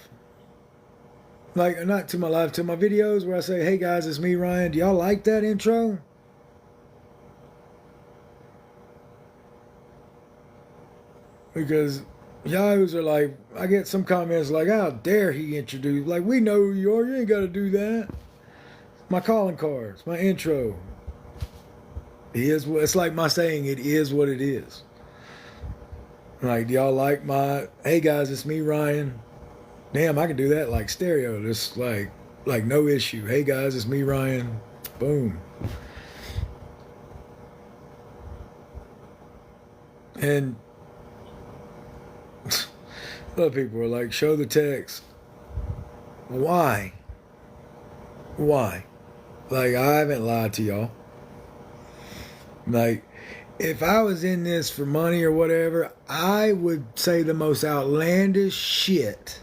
Like, not to my live, to my videos where I say, hey guys, it's me, Ryan. Do y'all like that intro? Because yahoos are like, I get some comments like, how dare he introduce? Like, we know who you are. You ain't got to do that. My calling cards, my intro. It's like my saying, it is what it is. Like, do y'all like my, hey guys, it's me, Ryan. Damn, I can do that like stereo. Just like no issue. Hey guys, it's me, Ryan. Boom. And other people are like, show the text. Why? Why? Like, I haven't lied to y'all. Like, if I was in this for money or whatever, I would say the most outlandish shit.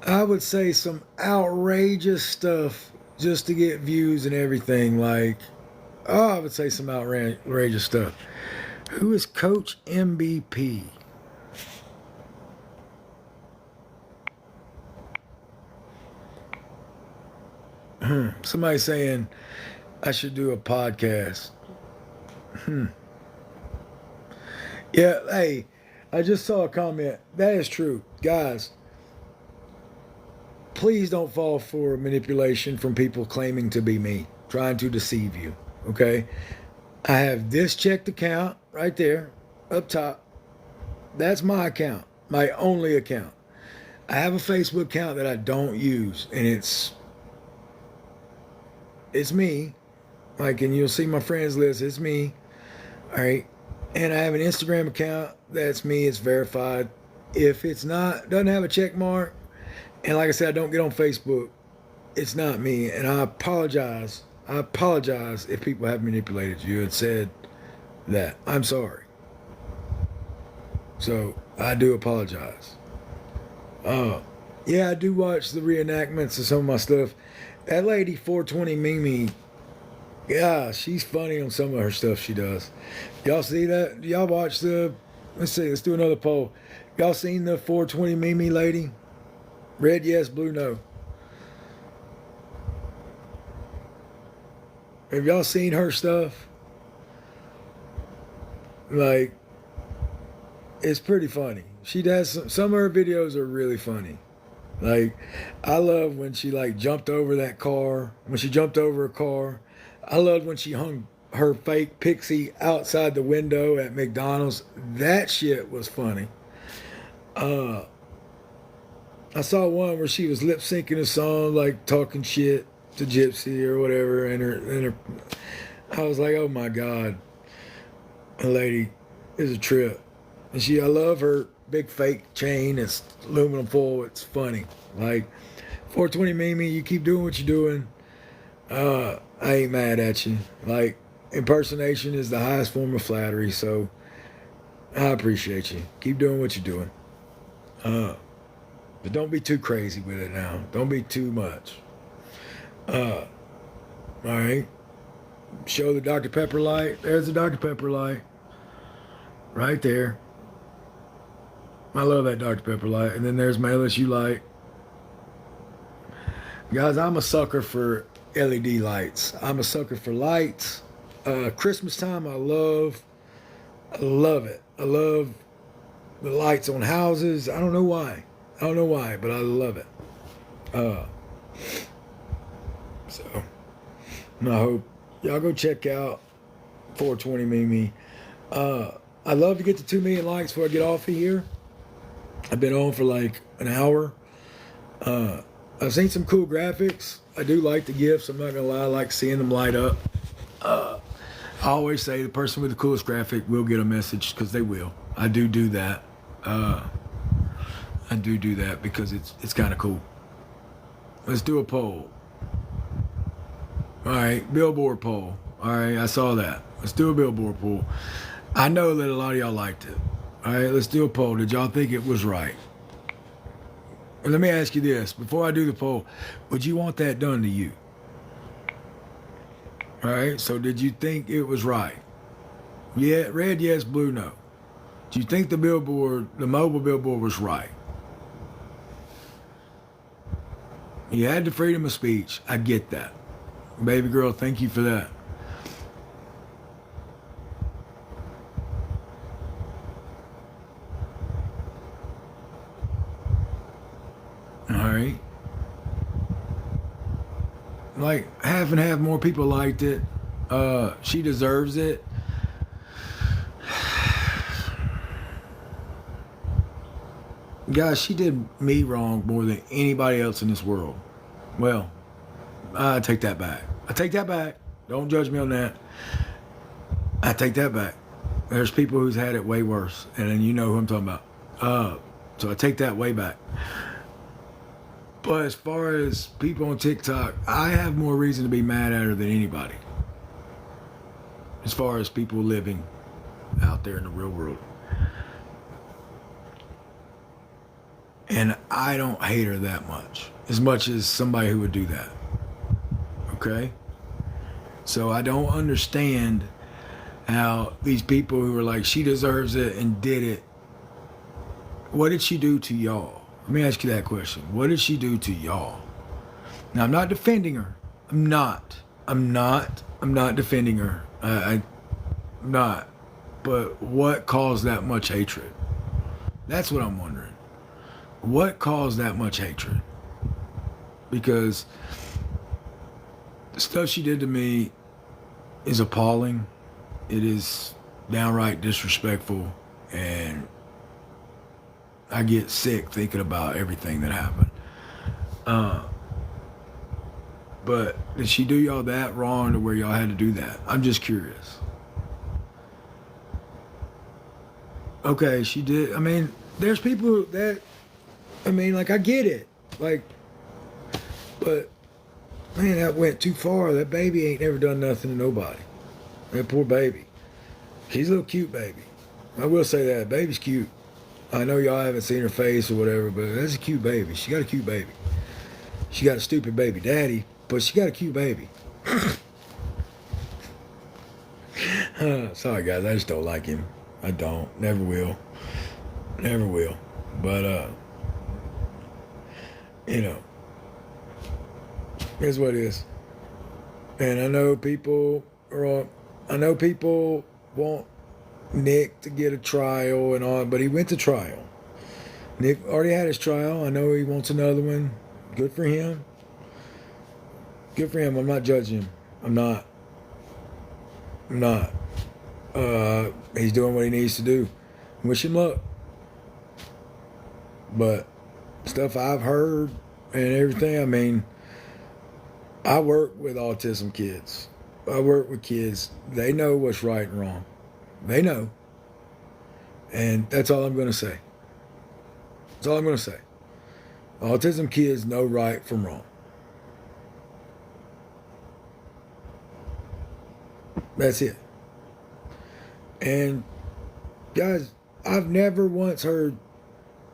I would say some outrageous stuff just to get views and everything. Like, oh, I would say some outrageous stuff. Who is Coach MVP? Somebody saying I should do a podcast. Yeah, hey, I just saw a comment. That is true. Guys, please don't fall for manipulation from people claiming to be me, trying to deceive you. Okay? I have this checked account right there, up top. That's my account, my only account. I have a Facebook account that I don't use, and it's me. Like, and you'll see my friends list. It's me. All right. And I have an Instagram account. That's me. It's verified. If it's not, doesn't have a check mark, and like I said, I don't get on Facebook, it's not me. And I apologize. I apologize if people have manipulated you and said that. I'm sorry. So I do apologize. Yeah, I do watch the reenactments of some of my stuff. That lady 420 Mimi, yeah, she's funny on some of her stuff she does. Y'all see that? Y'all watch the, let's see, let's do another poll. Y'all seen the 420 Mimi lady? Red yes, blue no. Have y'all seen her stuff? Like, it's pretty funny. She does some of her videos are really funny. Like, I love when she like jumped over that car. When she jumped over a car. I loved when she hung her fake Pixie outside the window at McDonald's. That shit was funny. I saw one where she was lip syncing a song, like talking shit to Gypsy or whatever, and her. I was like, oh my god, the lady is a trip. And I love her big fake chain. It's aluminum foil. It's funny. Like 420 Mimi, you keep doing what you're doing. I ain't mad at you. Like, impersonation is the highest form of flattery, so I appreciate you. Keep doing what you're doing. But don't be too crazy with it now. Don't be too much. All right. Show the Dr. Pepper light. There's the Dr. Pepper light. Right there. I love that Dr. Pepper light. And then there's my LSU light. Guys, I'm a sucker for LED lights. I'm a sucker for lights. Christmas time, I love it. I love the lights on houses. I don't know why, but I love it. So I hope y'all go check out 420 Mimi. I'd love to get to 2 million likes before I get off of here. I've been on for like an hour. I've seen some cool graphics. I do like the GIFs. I'm not gonna lie. I like seeing them light up. I always say the person with the coolest graphic will get a message, because they will. I do that. I do that because it's kind of cool. Let's do a poll. All right, billboard poll. All right, I saw that. Let's do a billboard poll. I know that a lot of y'all liked it. All right, let's do a poll. Did y'all think it was right? And let me ask you this. Before I do the poll, would you want that done to you? All right, so did you think it was right? Yeah, red yes, blue no. Do you think the mobile billboard was right? You had the freedom of speech. I get that. Baby girl, thank you for that. All right. Like, half and half more people liked it. She deserves it. Guys, she did me wrong more than anybody else in this world. Well, I take that back. I take that back. Don't judge me on that. I take that back. There's people who's had it way worse, and then you know who I'm talking about. So I take that way back. But as far as people on TikTok, I have more reason to be mad at her than anybody. As far as people living out there in the real world. And I don't hate her that much as somebody who would do that. Okay? So I don't understand how these people who are like, she deserves it and did it. What did she do to y'all? Let me ask you that question. What did she do to y'all? Now, I'm not defending her. I'm not defending her. I'm not. But what caused that much hatred? That's what I'm wondering. What caused that much hatred? Because the stuff she did to me is appalling. It is downright disrespectful, and I get sick thinking about everything that happened. But did she do y'all that wrong to where y'all had to do that? I'm just curious. Okay, she did. I mean, there's people that, I mean, like, I get it. Like, but, man, that went too far. That baby ain't never done nothing to nobody. That poor baby. She's a little cute baby. I will say that. Baby's cute. I know y'all haven't seen her face or whatever, but that's a cute baby. She got a cute baby. She got a stupid baby daddy, but she got a cute baby. Sorry, guys. I just don't like him. I don't. Never will. Never will. But, you know, here's what it is. And I know people want Nick to get a trial and all, but he went to trial. Nick already had his trial. I know he wants another one. Good for him. Good for him. I'm not judging him. I'm not. He's doing what he needs to do. Wish him luck. But stuff I've heard and everything, I mean, I work with autism kids. I work with kids. They know what's right and wrong. They know. And that's all I'm going to say. That's all I'm going to say. Autism kids know right from wrong. That's it. And guys, I've never once heard,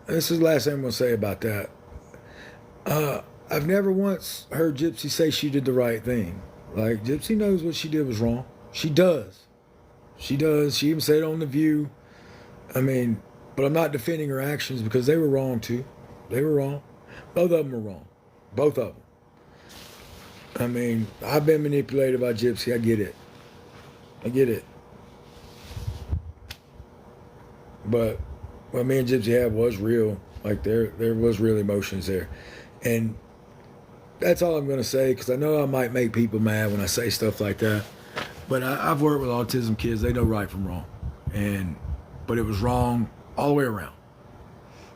this is the last thing I'm going to say about that. I've never once heard Gypsy say she did the right thing. Like, Gypsy knows what she did was wrong. She does. She does. She even said it on The View. I mean, but I'm not defending her actions because they were wrong too. They were wrong. Both of them were wrong. Both of them. I mean, I've been manipulated by Gypsy. I get it. I get it. But what me and Gypsy had was real. Like, there was real emotions there. And that's all I'm going to say, because I know I might make people mad when I say stuff like that. But I've worked with autism kids. They know right from wrong. But it was wrong all the way around.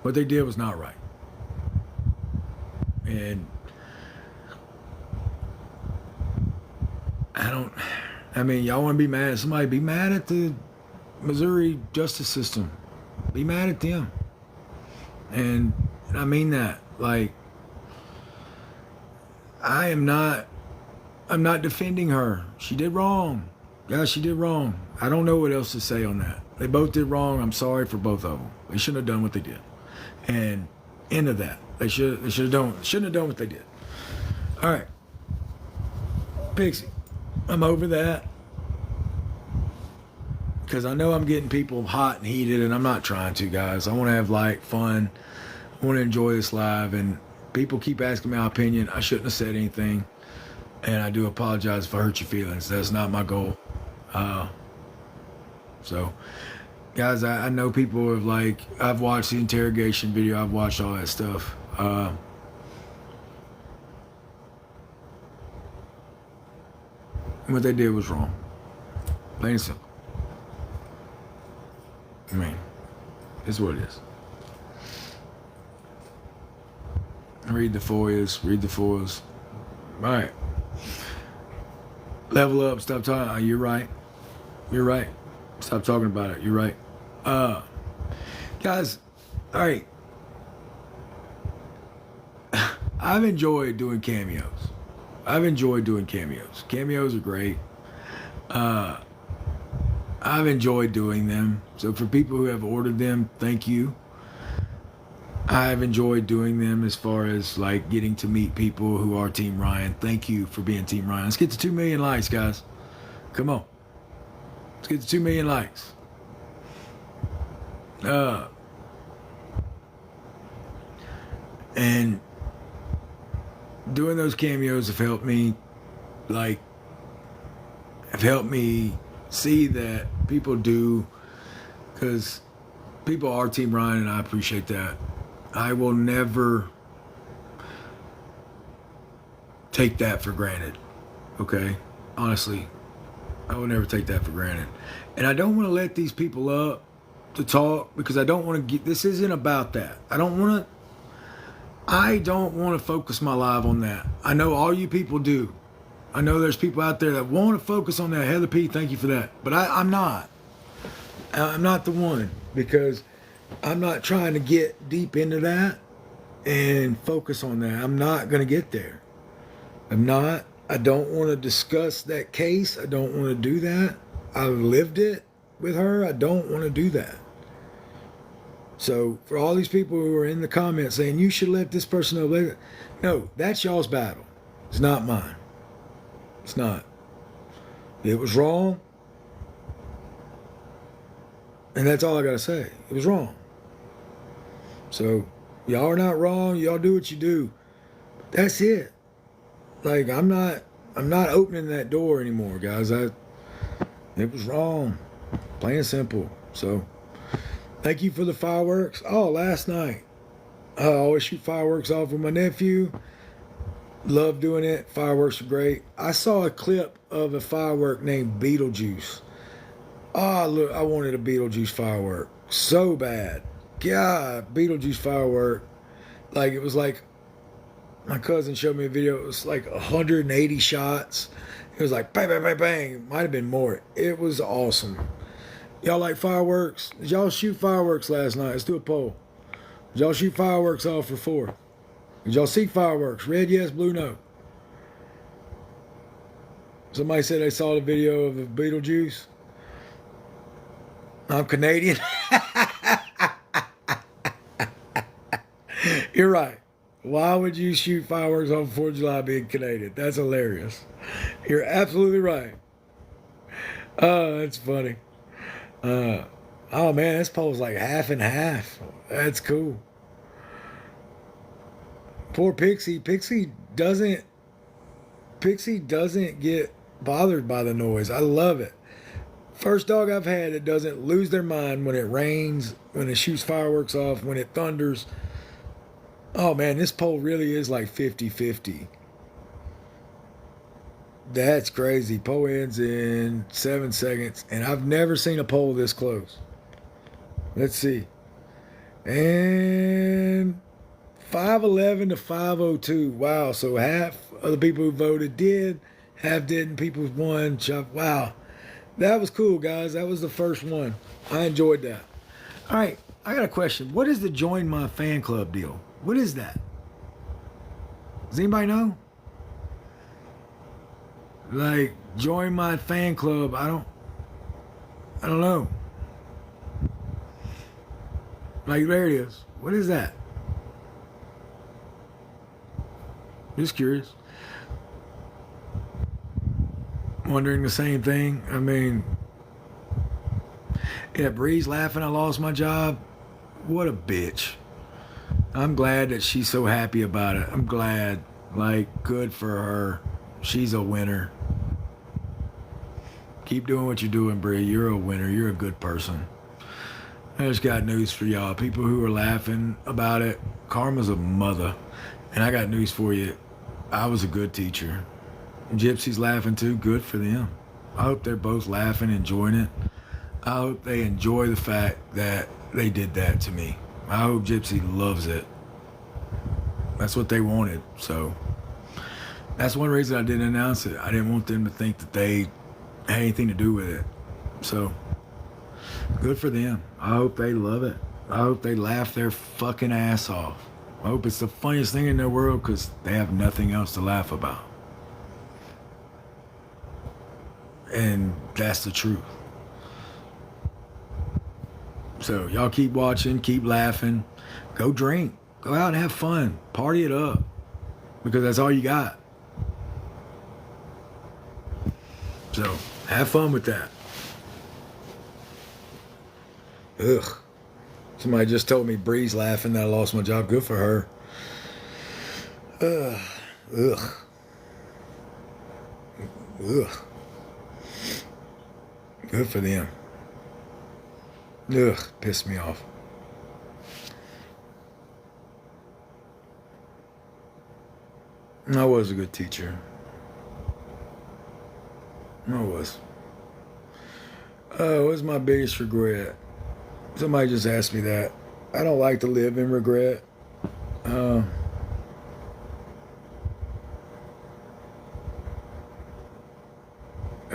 What they did was not right. And I mean, y'all want to be mad at somebody, be mad at the Missouri justice system. Be mad at them. And I mean that. Like, I'm not defending her. She did wrong. Yeah, she did wrong. I don't know what else to say on that. They both did wrong. I'm sorry for both of them. They shouldn't have done what they did. And end of that. They shouldn't have done what they did. All right. Pixie, I'm over that. Because I know I'm getting people hot and heated, and I'm not trying to, guys. I want to have light, fun. I want to enjoy this live, and people keep asking my opinion. I shouldn't have said anything, and I do apologize if I hurt your feelings. That's not my goal. So, guys, I know people have, like, I've watched the interrogation video. I've watched all that stuff. What they did was wrong. Plain and simple. I mean, it's what it is. Read the foils. Read the foils. All right. Level up. Stop talking. You're right. You're right. Stop talking about it. You're right. Guys, all right. I've enjoyed doing cameos. Cameos are great. I've enjoyed doing them. So for people who have ordered them, thank you. I've enjoyed doing them as far as like getting to meet people who are Team Ryan. Thank you for being Team Ryan. Let's get to 2 million likes, guys. Come on. Let's get to 2 million likes. And doing those cameos have helped me see that people do, because people are Team Ryan, and I appreciate that. I will never take that for granted. Okay? Honestly, I will never take that for granted. And I don't want to let these people up to talk, because I don't want to get, this isn't about that. I don't want to focus my live on that. I know all you people do. I know there's people out there that want to focus on that. Heather P, thank you for that. But I'm not. I'm not the one, because I'm not trying to get deep into that and focus on that. I'm not going to get there. I'm not. I don't want to discuss that case. I don't want to do that. I've lived it with her. I don't want to do that. So for all these people who are in the comments saying you should let this person know, no, that's y'all's battle. It's not mine. It's not. It was wrong. And that's all I got to say. It was wrong. So y'all are not wrong. Y'all do what you do. That's it. Like, I'm not opening that door anymore, guys. It was wrong. Plain and simple. So thank you for the fireworks. Oh, last night. I always shoot fireworks off with my nephew. Love doing it. Fireworks are great. I saw a clip of a firework named Beetlejuice. Oh, look, I wanted a Beetlejuice firework so bad. God, Beetlejuice firework. Like, it was like, my cousin showed me a video. It was like 180 shots. It was like bang, bang, bang, bang. It might have been more. It was awesome. Y'all like fireworks? Did y'all shoot fireworks last night? Let's do a poll. Did y'all shoot fireworks off for 4? Did y'all see fireworks? Red, yes, blue, no. Somebody said they saw the video of the Beetlejuice. I'm Canadian. You're right. Why would you shoot fireworks on 4th of July being Canadian? That's hilarious. You're absolutely right. Oh, that's funny. Oh man, this poll's like half and half. That's cool. Poor Pixie. Pixie doesn't get bothered by the noise. I love it. First dog I've had that doesn't lose their mind when it rains, when it shoots fireworks off, when it thunders. Oh man, this poll really is like 50-50. That's crazy. Poll ends in 7 seconds, and I've never seen a poll this close. Let's see. And 511 to 502. Wow, so half of the people who voted did, half didn't. People won. Wow. That was cool, guys. That was the first one. I enjoyed that. All right, I got a question. What is the join my fan club deal? What is that? Does anybody know? Like, join my fan club. I don't know. Like, there it is. What is that? Just curious. Wondering the same thing. I mean, yeah, Bree's laughing I lost my job. What a bitch. I'm glad that she's so happy about it. I'm glad. Like, good for her. She's a winner. Keep doing what you're doing, Bree. You're a winner. You're a good person. I just got news for y'all. People who are laughing about it, karma's a mother. And I got news for you. I was a good teacher. Gypsy's laughing too. Good for them. I hope they're both laughing, enjoying it. I hope they enjoy the fact that they did that to me. I hope Gypsy loves it. That's what they wanted. So that's one reason I didn't announce it. I didn't want them to think that they had anything to do with it. So good for them. I hope they love it. I hope they laugh their fucking ass off. I hope it's the funniest thing in their world because they have nothing else to laugh about. And that's the truth. So y'all keep watching, keep laughing, go drink, go out and have fun, party it up, because that's all you got. So have fun with that. Ugh. Somebody just told me Bree's laughing that I lost my job. Good for her. Ugh. Ugh. Good for them. Ugh, pissed me off. I was a good teacher. I was. What was my biggest regret? Somebody just asked me that. I don't like to live in regret. I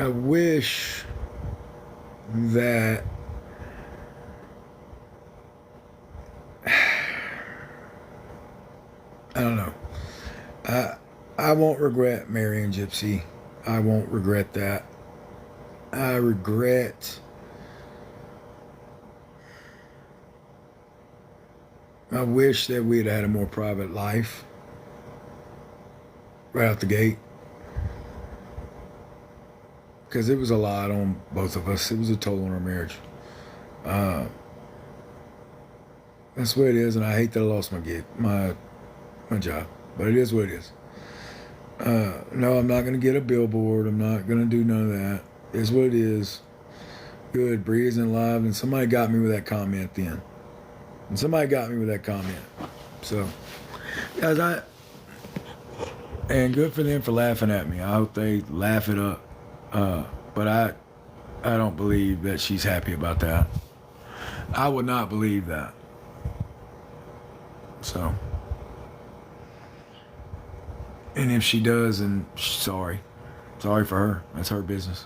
wish that I don't know. I won't regret marrying Gypsy. I won't regret that. I wish that we'd had a more private life right out the gate. Because it was a lot on both of us. It was a toll on our marriage. That's what it is, and I hate that I lost my gig, my job. But it is what it is. No, I'm not going to get a billboard. I'm not going to do none of that. It's what it is. Good, Bree isn't live, and somebody got me with that comment then. So, guys, and good for them for laughing at me. I hope they laugh it up. But I don't believe that she's happy about that. I would not believe that. So, and if she does, then sorry for her. That's her business.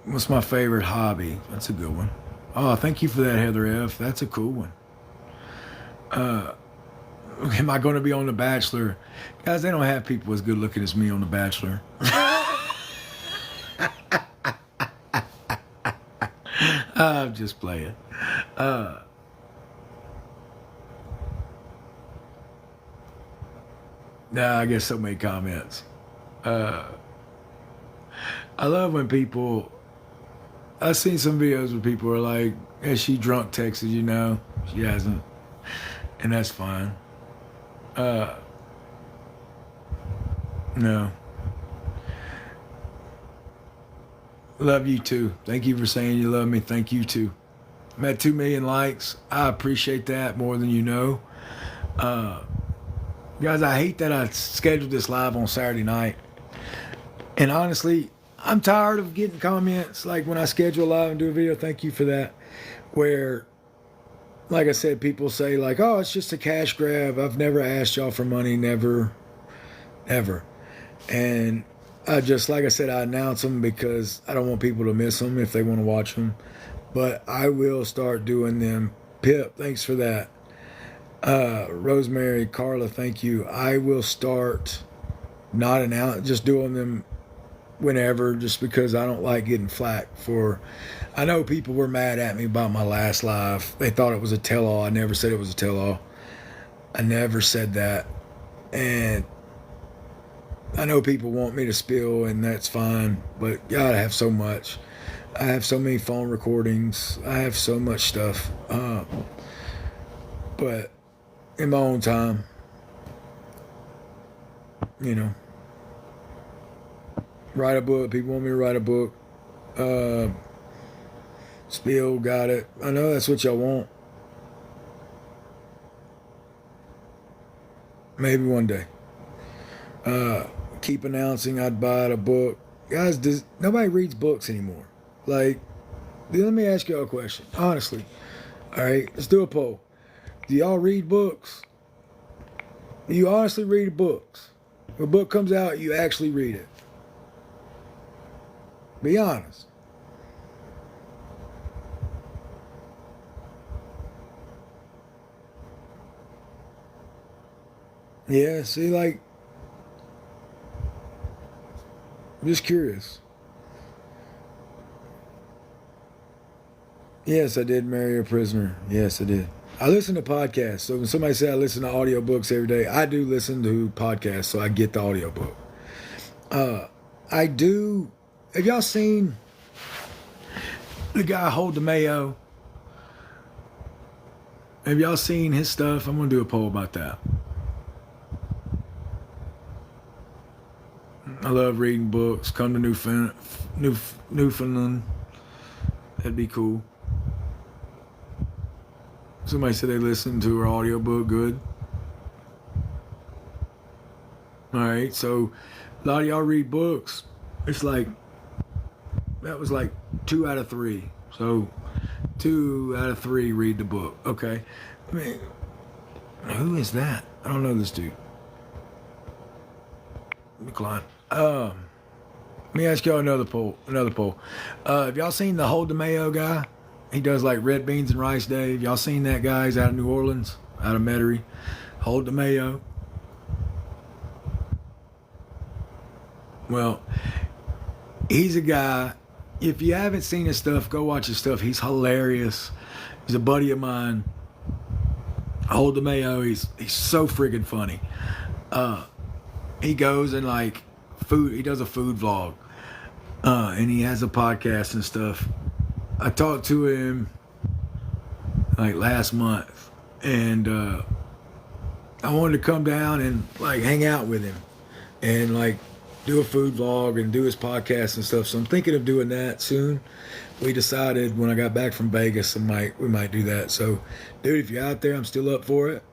What's my favorite hobby? That's a good one. Oh, thank you for that, Heather F. That's a cool one. Am I going to be on The Bachelor? Guys, they don't have people as good looking as me on The Bachelor. I'm just playing. I get so many comments. I love when people... I've seen some videos where people are like, has she drunk texted you? No, she hasn't. And that's fine. No. Love you too. Thank you for saying you love me. Thank you too. I'm at 2 million likes. I appreciate that more than you know. Guys, I hate that I scheduled this live on Saturday night. And honestly, I'm tired of getting comments like when I schedule a live and do a video. Thank you for that. Where, like I said, people say like, oh, it's just a cash grab. I've never asked y'all for money. Never, ever. And I just, like I said, I announce them because I don't want people to miss them if they want to watch them. But I will start doing them. Pip, thanks for that. Rosemary, Carla, thank you. I will start not just doing them whenever, just because I don't like getting flack for... I know people were mad at me about my last live. They thought it was a tell-all. I never said it was a tell-all. I never said that. And I know people want me to spill, and that's fine. But God, I have so much. I have so many phone recordings. I have so much stuff. But in my own time, you know, write a book. People want me to write a book. Spill, got it. I know that's what y'all want. Maybe one day. Keep announcing I'd buy a book. Guys, nobody reads books anymore. Like, let me ask y'all a question. Honestly, All right, let's do a poll. Do y'all read books? Do you honestly read books? When a book comes out, you actually read it. Be honest. Yeah, see, like, I'm just curious. Yes, I did marry a prisoner. Yes, I did. I listen to podcasts. So when somebody says I listen to audiobooks every day, I do listen to podcasts, so I get the audiobook. I do. Have y'all seen the guy Hold the Mayo? Have y'all seen his stuff? I'm gonna do a poll about that. I love reading books. Come to Newfoundland. That'd be cool. Somebody said they listened to her audiobook. Good. All right. So a lot of y'all read books. It's like that was like 2 out of 3. So 2 out of 3 read the book. Okay. I mean, who is that? I don't know this dude. Decline. Let me ask y'all another poll. Have y'all seen the Hold the Mayo guy? He does like red beans and rice day. Have y'all seen that guy? He's out of New Orleans, out of Metairie. Hold the Mayo. Well, he's a guy. If you haven't seen his stuff, go watch his stuff. He's hilarious. He's a buddy of mine. Hold the Mayo. He's so friggin' funny. He goes and like food. He does a food vlog, and he has a podcast and stuff. I talked to him like last month, and I wanted to come down and like hang out with him, and like do a food vlog and do his podcast and stuff. So I'm thinking of doing that soon. We decided when I got back from Vegas, we might do that. So, dude, if you're out there, I'm still up for it.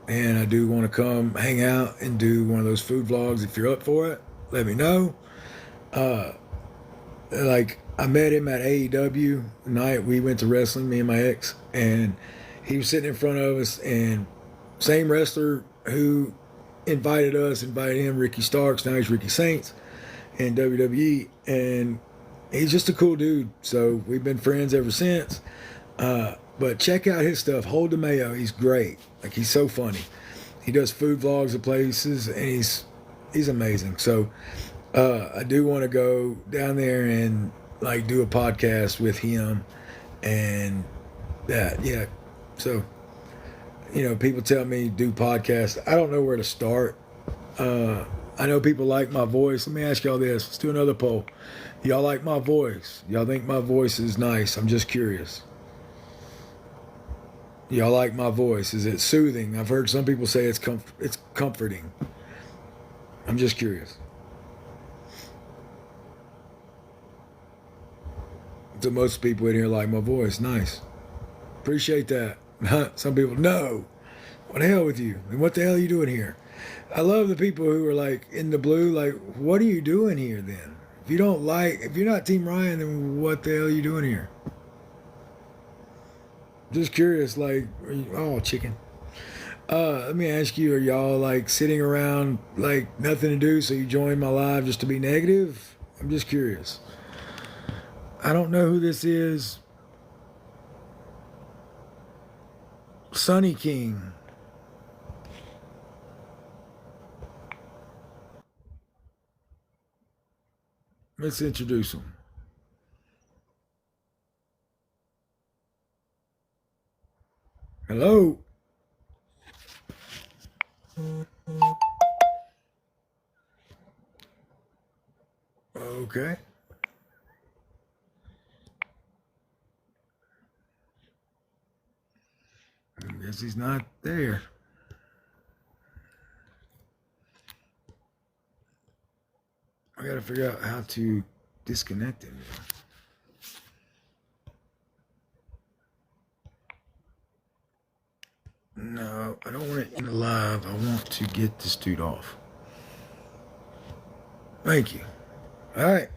And I do want to come hang out and do one of those food vlogs. If you're up for it, let me know. Like, I met him at AEW the night we went to wrestling, me and my ex, and he was sitting in front of us, and same wrestler who invited him, Ricky Starks. Now he's Ricky Saints in WWE, and he's just a cool dude. So we've been friends ever since. But check out his stuff. Hold the Mayo. He's great. Like, he's so funny. He does food vlogs of places, and he's amazing. So I do want to go down there and like do a podcast with him, and that. Yeah. So, people tell me do podcasts. I don't know where to start. I know people like my voice. Let me ask y'all this. Let's do another poll. Y'all like my voice? Y'all think my voice is nice? I'm just curious. Y'all like my voice? Is it soothing? I've heard some people say it's comforting. I'm just curious. So most people in here like my voice. Nice. Appreciate that. Some people, no. What the hell with you? And what the hell are you doing here? I love the people who are like in the blue, like, what are you doing here then? If you're not Team Ryan, then what the hell are you doing here? Just curious, like, chicken. Let me ask you, are y'all like sitting around like nothing to do, so you join my live just to be negative? I'm just curious. I don't know who this is. Sunny King. Let's introduce him. Hello. Okay. I guess he's not there. I gotta figure out how to disconnect him. No, I don't want it in live. I want to get this dude off. Thank you. All right.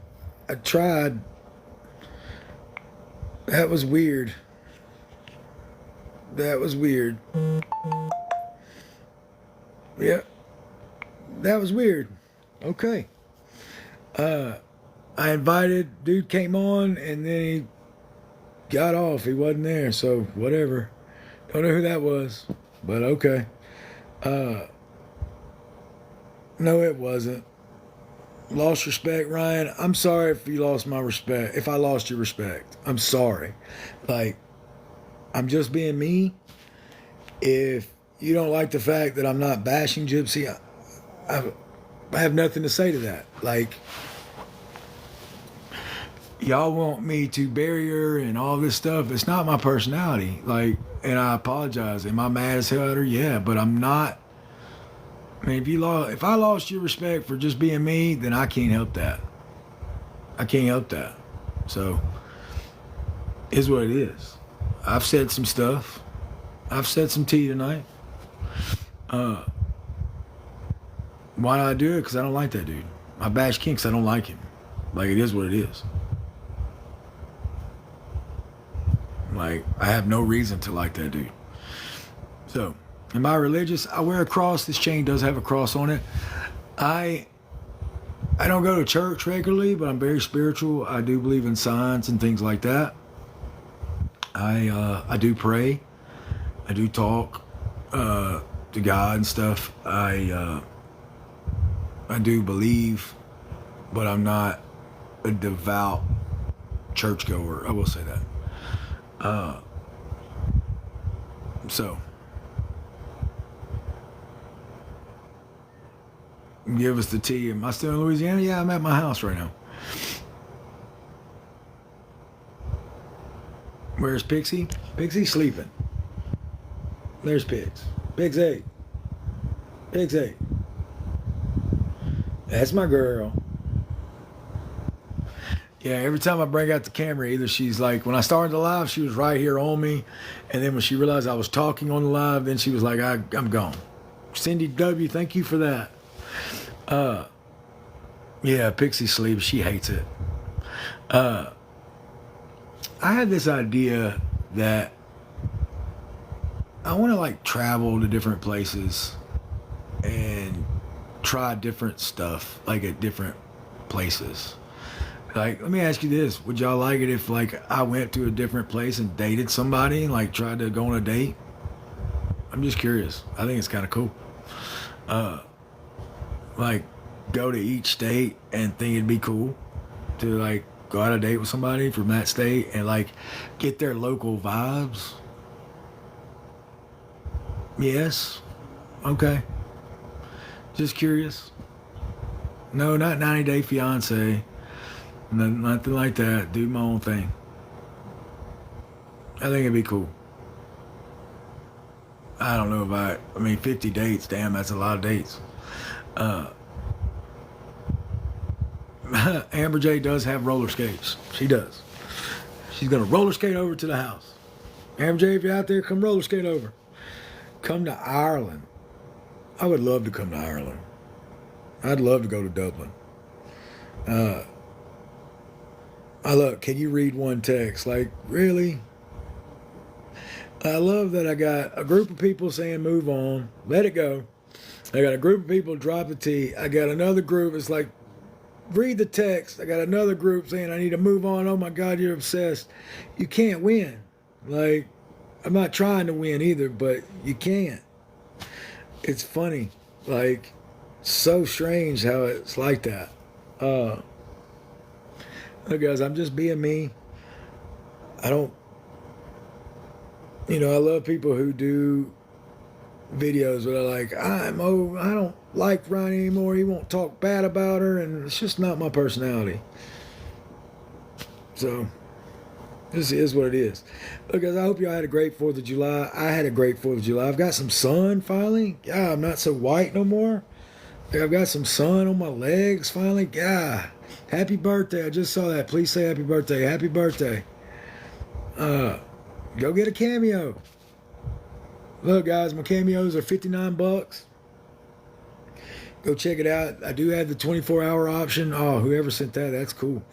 I tried. That was weird. That was weird. Yeah, that was weird. Okay. I invited, dude came on, and then he got off. He wasn't there, so whatever. Don't know who that was, but okay. Uh, no, it wasn't. Lost respect, Ryan. I'm sorry if you lost my respect. If I lost your respect, I'm sorry. Like, I'm just being me. If you don't like the fact that I'm not bashing Gypsy, I have nothing to say to that. Like, y'all want me to bury her and all this stuff. It's not my personality. Like, and I apologize. Am I mad as hell at her? Yeah, but I'm not. I mean, if I lost your respect for just being me, then I can't help that. I can't help that. So, is what it is. I've said some stuff. I've said some tea tonight. Why do I do it? Because I don't like that dude. I bash King because I don't like him. Like, it is what it is. Like, I have no reason to like that dude. So, am I religious? I wear a cross. This chain does have a cross on it. I don't go to church regularly, but I'm very spiritual. I do believe in signs and things like that. I do pray. I do talk to God and stuff. I do believe, but I'm not a devout churchgoer. I will say that. So, give us the tea. Am I still in Louisiana? Yeah, I'm at my house right now. Where's Pixie? Pixie's sleeping. There's Pigs. Pixie. Pixie. That's my girl. Yeah, every time I bring out the camera, either she's like, when I started the live, she was right here on me. And then when she realized I was talking on the live, then she was like, I'm gone. Cindy W., thank you for that. Yeah, Pixie sleeps. She hates it. I had this idea that I want to like travel to different places and try different stuff like at different places. Like, let me ask you this. Would y'all like it if like I went to a different place and dated somebody and like tried to go on a date? I'm just curious. I think it's kind of cool. Like go to each state and think it'd be cool to like go on a date with somebody from that state and like get their local vibes. Yes. Okay. Just curious. No, not 90 Day Fiance. Nothing like that. Do my own thing. I think it'd be cool. I don't know if I mean, 50 dates. Damn, that's a lot of dates. Amber J does have roller skates. She does. She's going to roller skate over to the house. Amber J, if you're out there, come roller skate over. Come to Ireland. I would love to come to Ireland. I'd love to go to Dublin. Look, can you read one text? Like, really? I love that I got a group of people saying move on, let it go. I got a group of people drop the T. I got another group, it's like, read the text. I got another group saying I need to move on. Oh my God, you're obsessed. You can't win. Like, I'm not trying to win either, but you can't. It's funny. Like, so strange how it's like that. Look, guys, I'm just being me. I don't, I love people who do videos where they're like, I don't like Ryan anymore. He won't talk bad about her, and it's just not my personality. So, this is what it is. Look, guys, I hope y'all had a great 4th of July. I had a great 4th of July. I've got some sun finally. God, I'm not so white no more. I've got some sun on my legs finally. God, happy birthday. I just saw that. Please say happy birthday. Happy birthday. Go get a cameo. Look, guys, my cameos are $59. Go check it out. I do have the 24-hour option. Oh, whoever sent that, that's cool.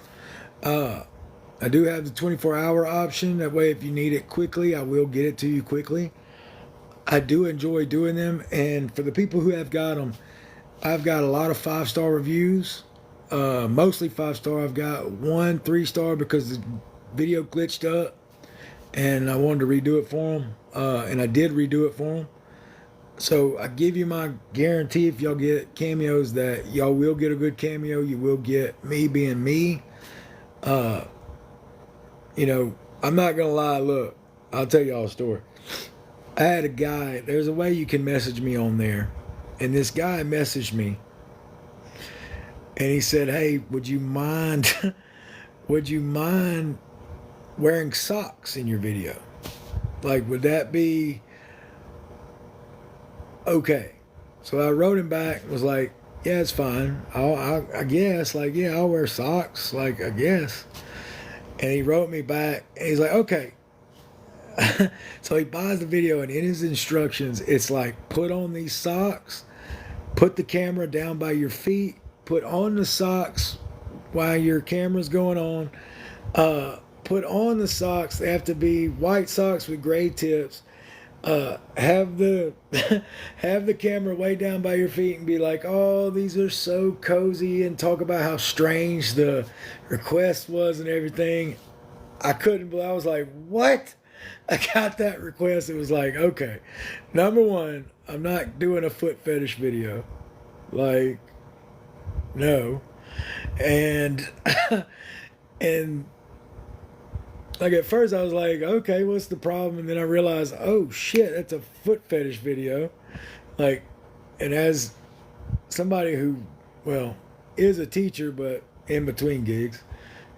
I do have the 24-hour option. That way, if you need it quickly, I will get it to you quickly. I do enjoy doing them, and for the people who have got them, I've got a lot of 5-star reviews. Mostly 5-star. I've got one 3-star because the video glitched up, and I wanted to redo it for them, and I did redo it for them. So I give you my guarantee if y'all get cameos that y'all will get a good cameo. You will get me being me. Uh, I'm not gonna lie. Look, I'll tell y'all a story. I had a guy. There's a way you can message me on there, and this guy messaged me, and he said, "Hey, would you mind? Would you mind wearing socks in your video? Like, would that be okay?" So I wrote him back and was like, "Yeah, it's fine. I guess. Like, yeah, I'll wear socks. Like, I guess." And he wrote me back, and he's like, "Okay." So he buys the video, and in his instructions, it's like, put on these socks, put the camera down by your feet, put on the socks while your camera's going on. Put on the socks. They have to be white socks with gray tips. Have the have the camera way down by your feet and be like, "Oh, these are so cozy," and talk about how strange the request was and everything. I couldn't believe. I was like, "What?" I got that request. It was like, okay, number one, I'm not doing a foot fetish video. Like, no. And and like at first I was like, okay, what's the problem? And then I realized, oh shit, that's a foot fetish video. Like, and as somebody who, well, is a teacher, but in between gigs,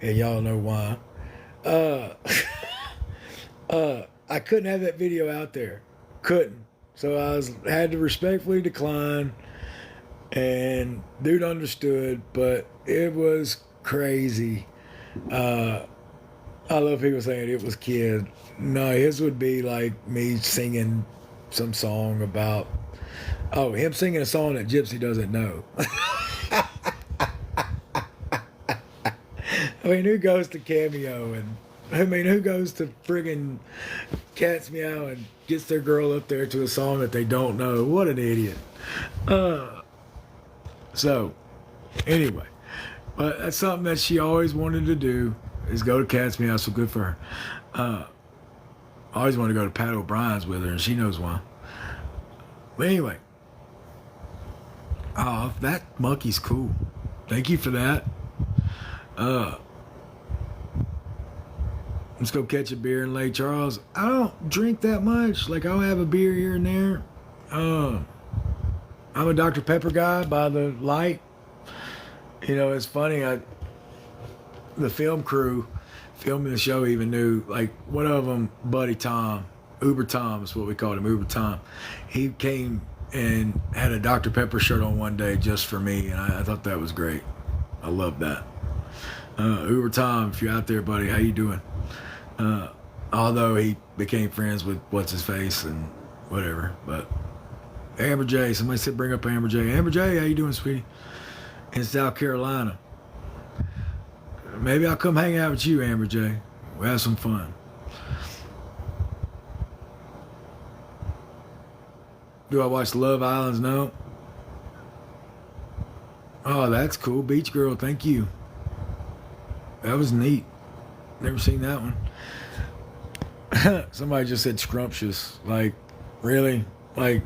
and y'all know why, uh, I couldn't have that video out there. Couldn't. So had to respectfully decline, and dude understood, but it was crazy. I love people saying it was kid. No, his would be like me singing some song about, him singing a song that Gypsy doesn't know. I mean, who goes to Cameo and who goes to friggin' Cat's Meow and gets their girl up there to a song that they don't know? What an idiot. So, anyway, but that's something that she always wanted to do, is go to Cat's Meow, so good for her. I always wanted to go to Pat O'Brien's with her, and she knows why. But anyway, that monkey's cool. Thank you for that. Let's go catch a beer in Lake Charles. I don't drink that much. Like, I'll have a beer here and there. I'm a Dr. Pepper guy by the light. It's funny. The film crew filming the show even knew, like, one of them, Buddy Tom, Uber Tom is what we called him, Uber Tom. He came and had a Dr. Pepper shirt on one day just for me, and I thought that was great. I love that. Uber Tom, if you're out there, buddy, how you doing? Although he became friends with what's his face and whatever, but Amber J, somebody said bring up Amber J. Amber J, how you doing, sweetie? In South Carolina. Maybe I'll come hang out with you, Amber J. We'll have some fun. Do I watch Love Islands? No. Oh, that's cool. Beach Girl, thank you. That was neat. Never seen that one. Somebody just said scrumptious. Like, really? Like,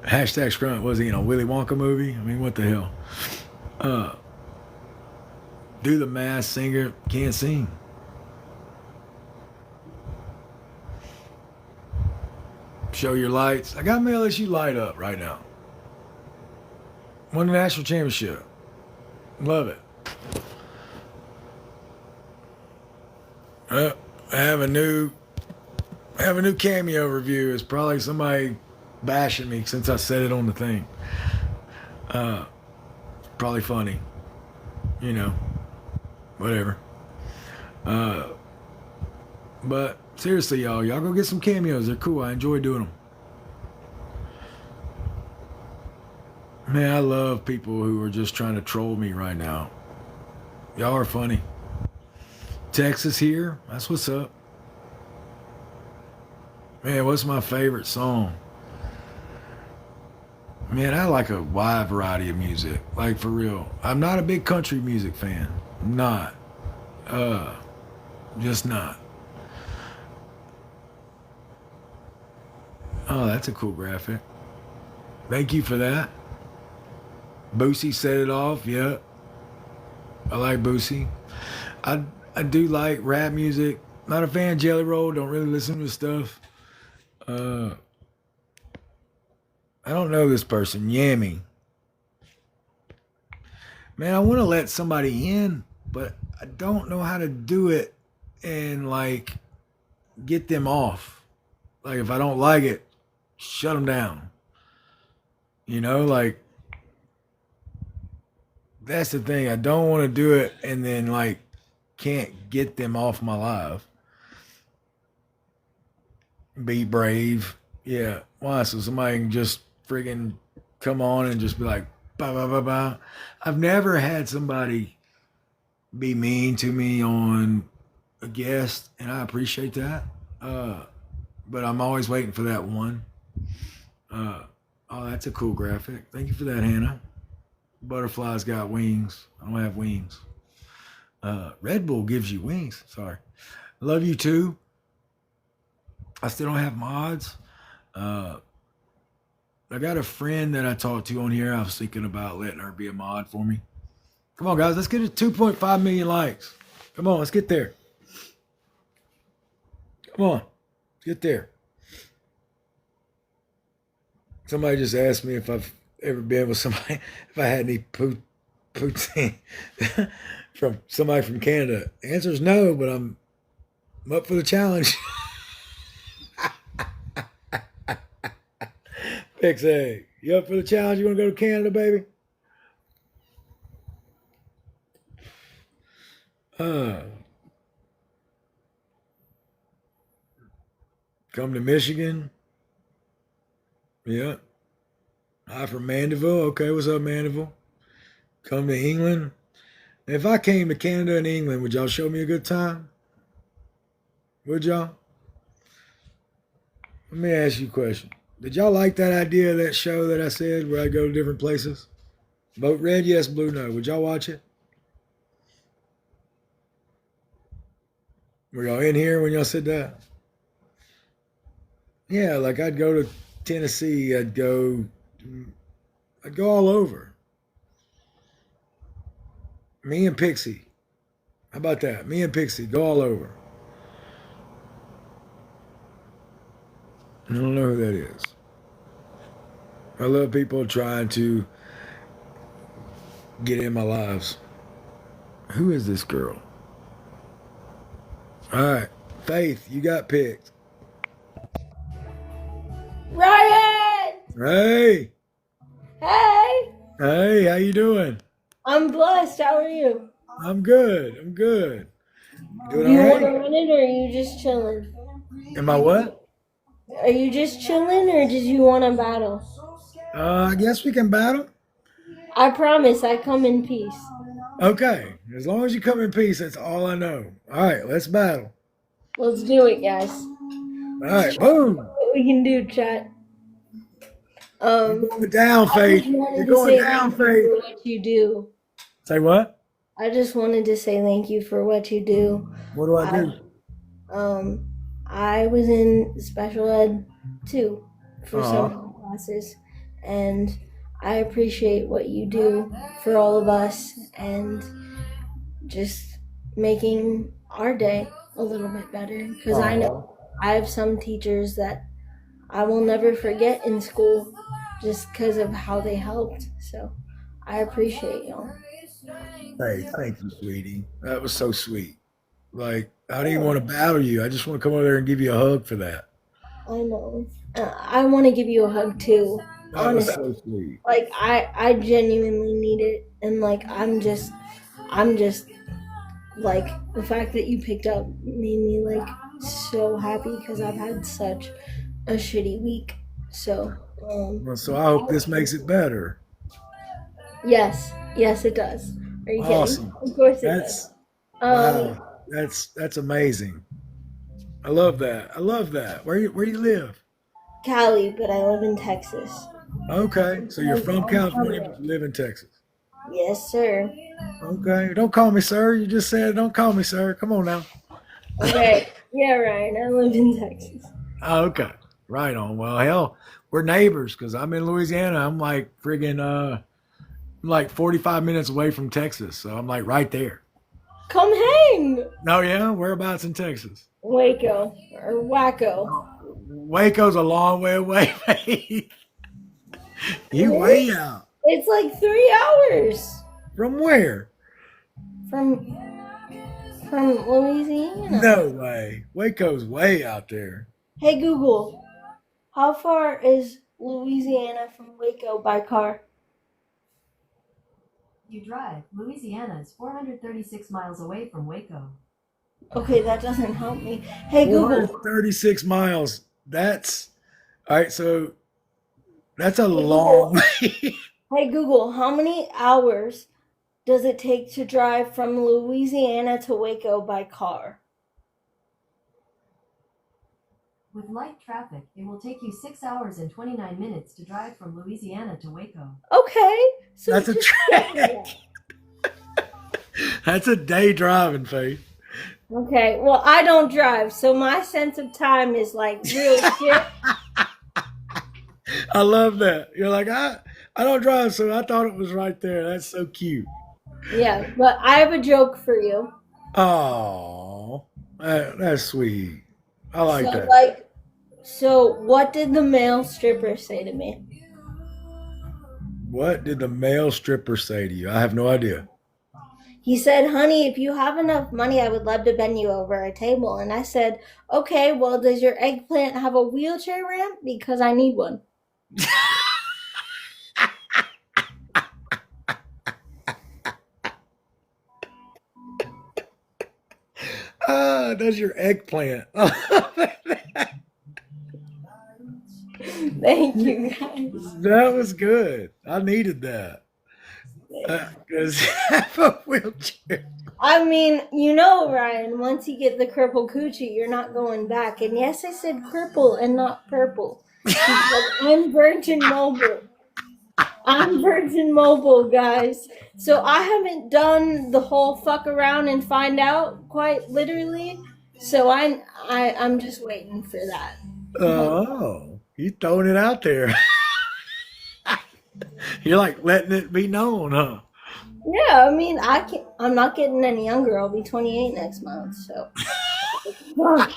hashtag scrump. Was he in a Willy Wonka movie? I mean, what the hell? Do the Masked Singer can't sing. Show your lights. I got my LSU light up right now. Won the national championship. Love it. I have a new cameo review. It's probably somebody bashing me since I said it on the thing. Probably funny. Whatever. But seriously, y'all go get some cameos. They're cool. I enjoy doing them. Man, I love people who are just trying to troll me right now. Y'all are funny. Texas here. That's what's up. Man, what's my favorite song? Man, I like a wide variety of music. Like for real. I'm not a big country music fan. Not. Uh, just not. Oh, that's a cool graphic. Thank you for that. Boosie set it off. Yeah, I like Boosie. I I do like rap music. Not a fan of Jelly Roll. Don't really listen to stuff. Uh, I don't know this person. Yammy. Man, I want to let somebody in, but I don't know how to do it and like get them off. Like if I don't like it, shut them down. Like that's the thing. I don't want to do it and then like can't get them off my live. Be brave. Yeah. Why? So somebody can just friggin' come on and just be like, bah, bah, bah, bah. I've never had somebody be mean to me on a guest, and I appreciate that. Uh, but I'm always waiting for that one. Uh, oh, that's a cool graphic. Thank you for that, Hannah. Butterflies got wings. I don't have wings. Red Bull gives you wings. Sorry. Love you too. I still don't have mods. Uh, I got a friend that I talked to on here. I was thinking about letting her be a mod for me. Come on, guys. Let's get to 2.5 million likes. Come on. Let's get there. Come on. Let's get there. Somebody just asked me if I've ever been with somebody, if I had any poutine from somebody from Canada. The answer is no, but I'm up for the challenge. Pixie, you up for the challenge? You want to go to Canada, baby? Uh, come to Michigan. Yeah. Hi from Mandeville. Okay, what's up, Mandeville? Come to England. If I came to Canada and England, would y'all show me a good time? Would y'all? Let me ask you a question. Did y'all like that idea of that show that I said where I go to different places? Vote red, yes, blue, no. Would y'all watch it? Were y'all in here when y'all said that? Yeah, like I'd go to Tennessee, I'd go all over. Me and Pixie. How about that? Me and Pixie go all over. I don't know who that is. I love people trying to get in my lives. Who is this girl? All right, Faith, you got picked. Ryan! Hey, Hey! hey, how you doing? I'm blessed. How are you? I'm good. I'm good. Doing You all want to right? run it or are you just chilling? Am I what? Are you just chilling or did you want to battle? I guess we can battle. I promise I come in peace. Okay, as long as you come in peace, that's all I know. All right, let's battle. Let's do it, guys. All right, boom. What we can do, chat. You're Um, going down, I just Faith. You're wanted to going say down, thank you Faith. for what you do. Say what? I just wanted to say thank you for what you do. What do I I do? um I was in special ed too for Aw. some classes, and I appreciate what you do for all of us and just making our day a little bit better, because I Aw. know I have some teachers that I will never forget in school just because of how they helped. So I appreciate y'all. Hey, thank you, sweetie. That was so sweet. Like, I didn't even Yeah, want to battle you. I just want to come over there and give you a hug for that. I know. I want to give you a hug too. That was Honestly, so sweet. like I genuinely need it, and like I'm just like the fact that you picked up made me like so happy because I've had such a shitty week. So Well, so I hope this makes it better. yes, it does. Are you kidding? Awesome. Of course it does. That's Um, wow. That's amazing. I love that. I love that. Where do you live? Cali, but I live in Texas. Okay, so you're from I'm California, permanent. but you live in Texas. Yes, sir. Okay, don't call me sir. You just said don't call me sir. Come on now. Okay. Yeah, Ryan. I live in Texas. Oh, okay, right on. Well, hell, we're neighbors because I'm in Louisiana. I'm like friggin' I'm like 45 minutes away from Texas, so I'm like right there. Come hang. Oh yeah, whereabouts in Texas? Waco or Wacko. Waco's a long way away. You way Really? out. It's like 3 hours From where? from Louisiana. No way. Waco's way out there. Hey Google, how far is Louisiana from Waco by car? You drive. Louisiana is 436 miles away from Waco. Okay, that doesn't help me. Hey Google. 436 miles. That's all right. So that's a Hey long Google. way. Hey Google, how many hours does it take to drive from Louisiana to Waco by car? With light traffic, it will take you 6 hours and 29 minutes to drive from Louisiana to Waco. Okay, so That's a just tell me trek. That's a day driving, Faith. that. Okay, well, I don't drive, so my sense of time is like real shit. I love that. You're like, I don't drive, so I thought it was right there. That's so cute. Yeah, but I have a joke for you. Oh, that's sweet. I like So, that. like, so what did the male stripper say to me? What did the male stripper say to you? I have no idea. He said, "Honey, if you have enough money, I would love to bend you over a table." And I said, "Okay, well, does your eggplant have a wheelchair ramp? Because I need one." Does your eggplant? Thank you, guys. That was good. I needed that. Because have a wheelchair. I mean, you know, Ryan, once you get the cripple coochie, you're not going back. And yes, I said cripple and not purple. Because I'm Virgin Mobile. I'm Virgin Mobile, guys. So I haven't done the whole fuck around and find out quite literally. So I'm just waiting for that. Oh, you throwing it out there. You're like letting it be known, huh? Yeah, I mean, I'm not getting any younger. I'll be 28 next month, so fuck.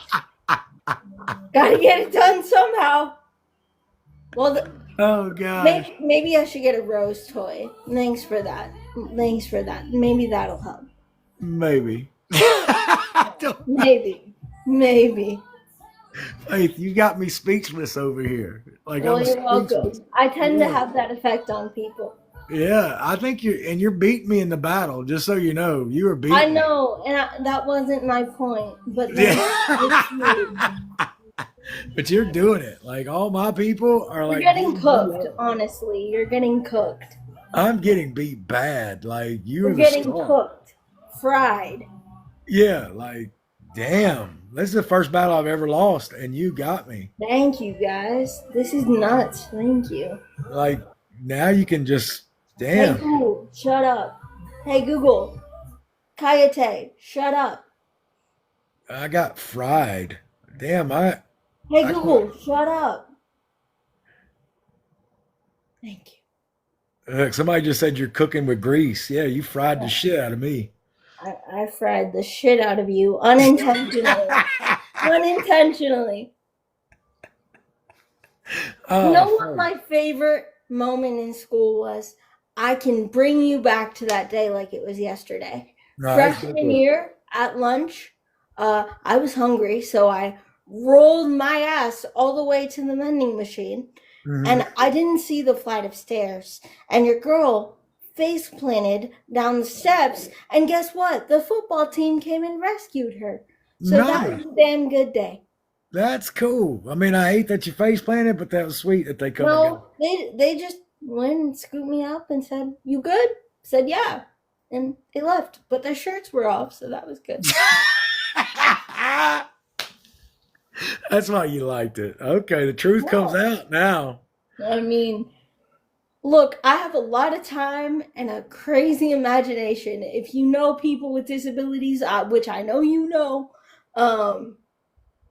Gotta get it done somehow. Well, Oh gosh. maybe I should get a rose toy. Thanks for that. Thanks for that. Maybe that'll help. Maybe. Don't- Maybe. Faith, you got me speechless over here. Like Well, I'm you're welcome. speechless. I tend to Yeah. have that effect on people. Yeah, I think you're beating me in the battle. Just so you know, you were beating I me. know, and that wasn't my point. But then it's rude. Yeah. But you're doing it. Like all my people are You're like getting beating you cooked. up. Honestly, you're getting cooked. I'm getting beat bad. Like you're You're the getting star. cooked, fried. Yeah, like damn. This is the first battle I've ever lost, and you got me. Thank you, guys. This is nuts. Thank you. Like now you can just Hey damn. Google, shut up. Hey Google, Kayate, shut up. I got fried. Damn, Hey I Google, shut up. Thank you. look, somebody just said you're cooking with grease. Yeah, you fried the shit out of me. I fried the shit out of you unintentionally. Unintentionally. You know what fuck. my favorite moment in school was? I can bring you back to that day like it was yesterday. No, that's Freshman good. year at lunch, I was hungry, so I rolled my ass all the way to the vending machine, Mhm. and I didn't see the flight of stairs. And your girl face planted down the steps, and guess what? The football team came and rescued her. So that Nice. was a damn good day. That's cool. I mean, I hate that you face planted, but that was sweet that they come and got. No, they just went and scooped me up and said, "You good?" Said, "Yeah," and they left. But their shirts were off, so that was good. That's why you liked it. Okay, the truth comes No. out now. I mean, look, I have a lot of time and a crazy imagination. If you know people with disabilities, which I know you know, um,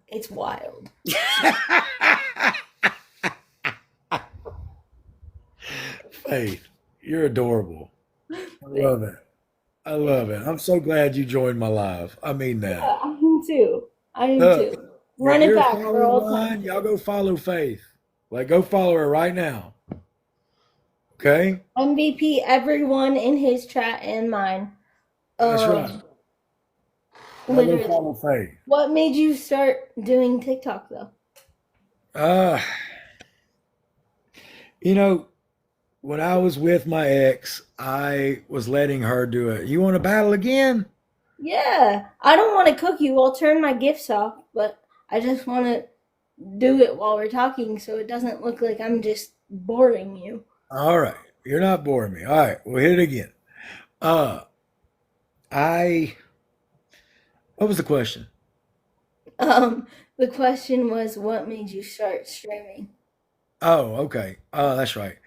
it's wild. Faith, you're adorable. I love it. I love it. I'm so glad you joined my live. I mean Yeah, that. I am too. I am Look, too. if Run it you're back for following all time. mine, y'all go follow Faith. Like, go follow her right now. Okay? MVP, everyone in his chat and mine. That's right. Um, Y'all go literally. follow Faith. What made you start doing TikTok though? Uh, you know, when I was with my ex, I was letting her do it. You want to battle again? Yeah, I don't want to cook you. I'll turn my gifts off, but I just want to do it while we're talking so it doesn't look like I'm just boring you. All right. You're not boring me. All right. We'll hit it again. Uh, I, what was the question? The question was what made you start streaming? Oh, okay. That's right.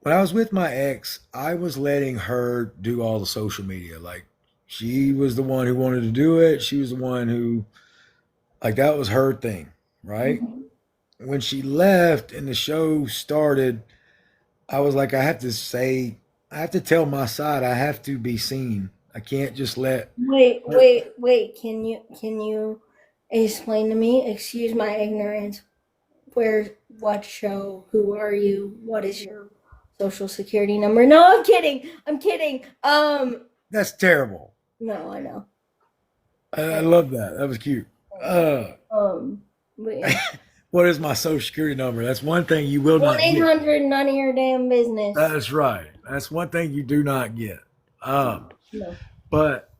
When I was with my ex, I was letting her do all the social media. Like, she was the one who wanted to do it. She was the one who, like, that was her thing, right? Mhm. When she left and the show started, I was like, I have to tell my side. I have to be seen. I can't just let Wait, her. wait, wait. Can you explain to me? Excuse my ignorance. Where, what show? Who are you? What is your social security number? No, I'm kidding. I'm kidding. That's terrible. No, I know. I I love that. That was cute. Uh, but yeah. what is my social security number? That's one thing you will One not eight get. hundred. None of your damn business. That's right. That's one thing you do not get. Um, No. but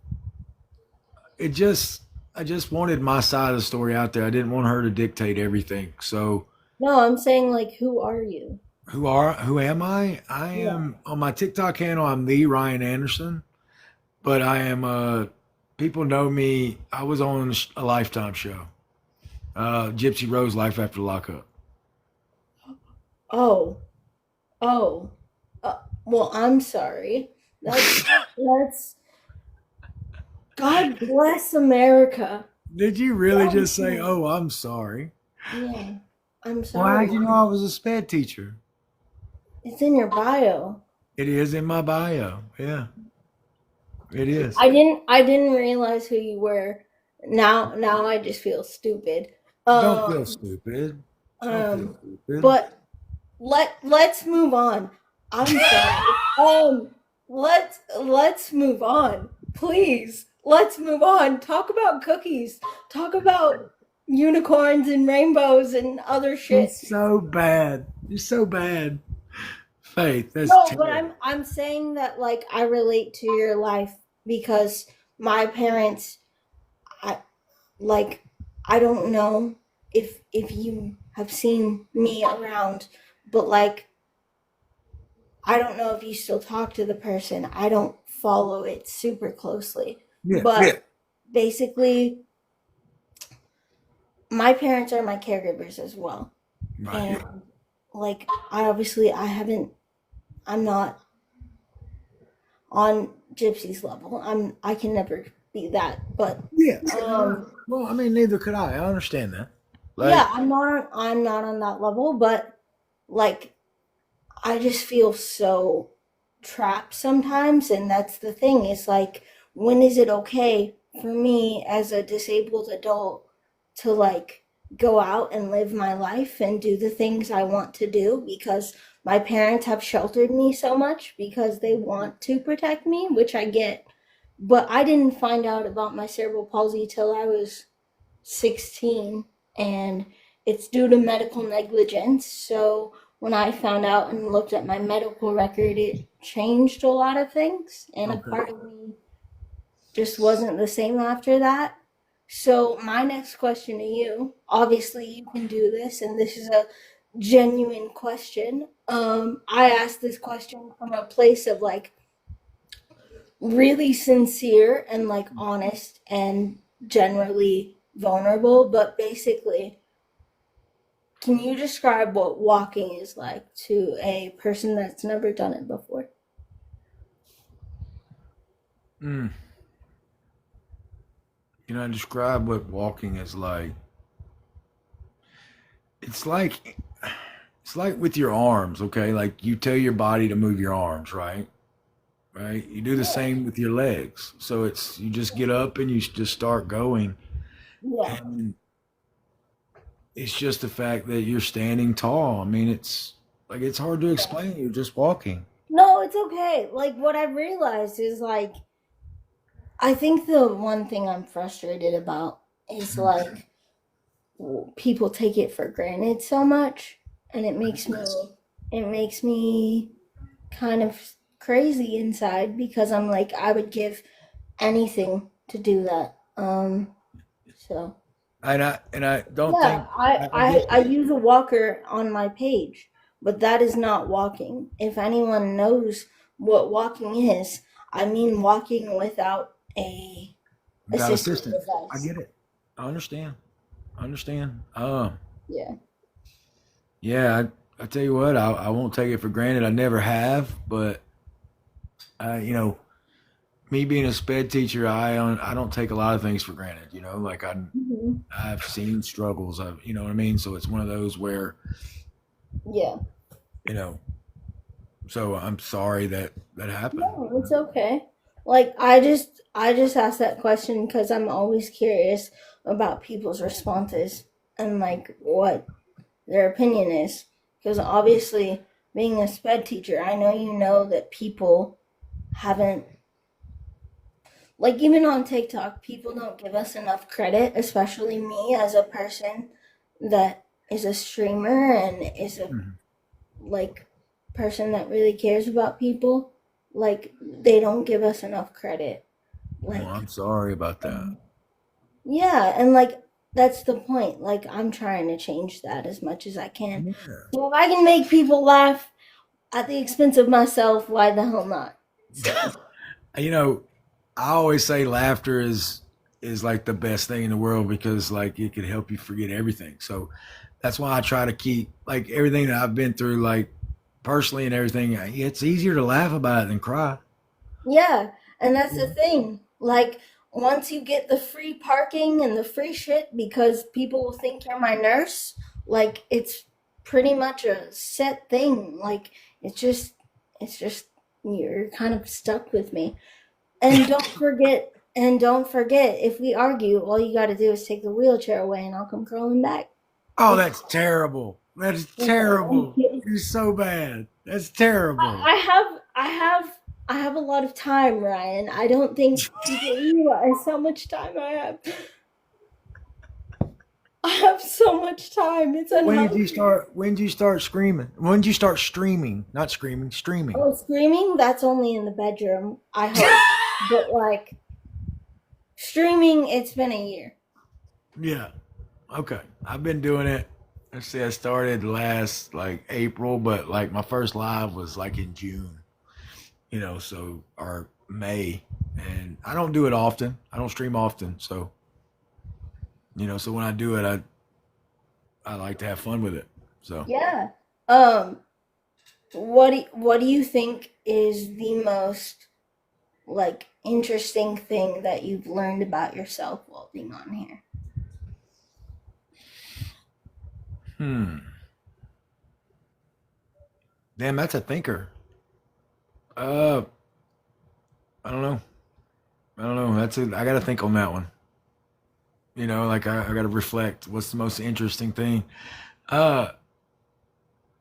it just, I just wanted my side of the story out there. I didn't want her to dictate everything. So No, I'm saying like, who are you? who am I? I Yeah. am on my TikTok handle. I'm the Ryan Anderson, but I am. People know me. I was on a Lifetime show, Gypsy Rose Life After Lockup. Oh. Oh. Well, I'm sorry. That's God bless America. Did you really God just say, bless. "Oh, I'm sorry"? Yeah. I'm Well, how'd sorry. you know I was a sped teacher? It's in your bio. It is in my bio. Yeah, it is. I didn't realize who you were. Now I just feel stupid. Don't feel Um stupid. Don't feel um stupid. but let's move on. I'm sorry. Let's move on. Please. Let's move on. Talk about cookies. Talk about unicorns and rainbows and other You're shit. so bad. You're so bad. Faith, that's No, but terrible. I'm saying that like I relate to your life because my parents I like I don't know if you have seen me around, but like I don't know if you still talk to the person. I don't follow it super closely. Yeah, But basically my parents are my caregivers as well. right. And like I'm not on Gypsy's level. I can never be that. But Yeah. um Well, I mean, neither could I. I understand that. yeah, Like, I'm not on that level, but like I just feel so trapped sometimes, and that's the thing. Is like, when is it okay for me as a disabled adult to like go out and live my life and do the things I want to do because my parents have sheltered me so much because they want to protect me, which I get. But I didn't find out about my cerebral palsy till I was 16, and it's due to medical negligence. So when I found out and looked at my medical record, it changed a lot of things, and a okay. part of me just wasn't the same after that. So my next question to you, obviously you can do this, and this is a genuine question. I asked this question from a place of like really sincere and like honest and generally vulnerable, but basically, can you describe what walking is like to a person that's never done it before? Mm. Can I describe what walking is like? It's like it's like with your arms, okay? Like you tell your body to move your arms, right? Right? You do the Yeah. same with your legs. So it's you just get up and you just start going. Yeah. And it's just the fact that you're standing tall. I mean, it's like it's hard to explain. You're just walking. No, it's okay. Like what I realized is like I think the one thing I'm frustrated about is like people take it for granted so much, and it makes me kind of crazy inside because I'm like I would give anything to do that. So And I don't yeah, think I, I I get I that. use a walker on my page, but that is not walking. If anyone knows what walking is, I mean walking without a Without assistive assistance. I device. get it. I understand. I understand. Yeah. Yeah, I tell you what, I won't take it for granted. I never have, but you know, me being a sped teacher, I don't take a lot of things for granted. You know, like Hmm. I've seen struggles. You know what I mean. So it's one of those where Yeah. you know. So I'm sorry that that happened. No, it's okay. Like I just asked that question because I'm always curious about people's responses and like what their opinion is. Because obviously, being a sped teacher, I know you know that people haven't, like, even on TikTok, people don't give us enough credit, especially me as a person that is a streamer and is a, Mhm. like, person that really cares about people. Like, they don't give us enough credit. Well, Like, I'm sorry about that. um, yeah, and like, that's the point. Like, I'm trying to change that as much as I can. Yeah. So if I can make people laugh at the expense of myself, why the hell not? So, You know, I always say laughter is like the best thing in the world because like it can help you forget everything. So that's why I try to keep like everything that I've been through, like personally and everything. It's easier to laugh about it than cry. yeah, and that's the Yeah. thing. Like, once you get the free parking and the free shit because people will think you're my nurse, like, it's pretty much a set thing. Like, it's just, you're kind of stuck with me. And don't forget, if we argue, all you gotta do is take the wheelchair away and I'll come crawling back. Oh, It's that's terrible. That is okay. I'm terrible. kidding. You're so bad. That's terrible. I have I have I have a lot of time, Ryan. I don't think people realize how much time I have. I have so much time. It's unhealthy. When did you start screaming? When did you start streaming? Not screaming, streaming. Oh, screaming? That's only in the bedroom, I hope. But like streaming, it's been a year. Yeah. Okay. I've been doing it. Let's see, I started last like April, but like my first live was like in June, you know, so or May. And I don't do it often. I don't stream often. So, you know, so when I do it, I like to have fun with it. So, Yeah. Um, what do you think is the most like interesting thing that you've learned about yourself while being on here? hmm. Damn, that's a thinker. Uh, I don't know. I don't know. I got to think on that one. You know, like I got to reflect. What's the most interesting thing? Uh,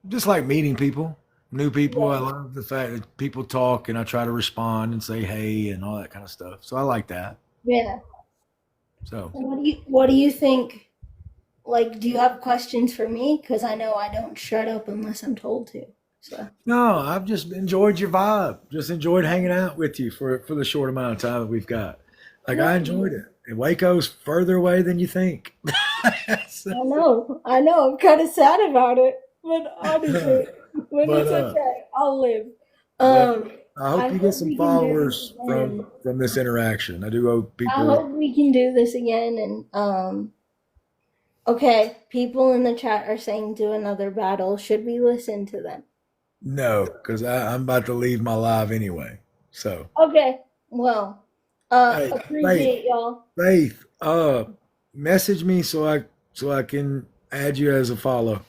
just like meeting people, new people. I Yeah. love the fact that people talk and I try to respond and say hey and all that kind of stuff. So I like that. Yeah. So What do you think? Like, do you have questions for me? Because I know I don't shut up unless I'm told to. So no, I've just enjoyed your vibe. Just enjoyed hanging out with you for the short amount of time that we've got. Like yeah, I enjoyed it. And Waco's further away than you think. So, I know. I'm kind of sad about it, but honestly, but but it's okay. I'll live. but Um, I I hope you get hope some we can do this followers again. from this interaction. I do hope I people. hope we can do this again. And okay, people in the chat are saying do another battle. Should we listen to them? No, because I'm about to leave my live anyway. So, Okay. Well, hey, Faith, appreciate y'all. Faith, message me so I can add you as a follow.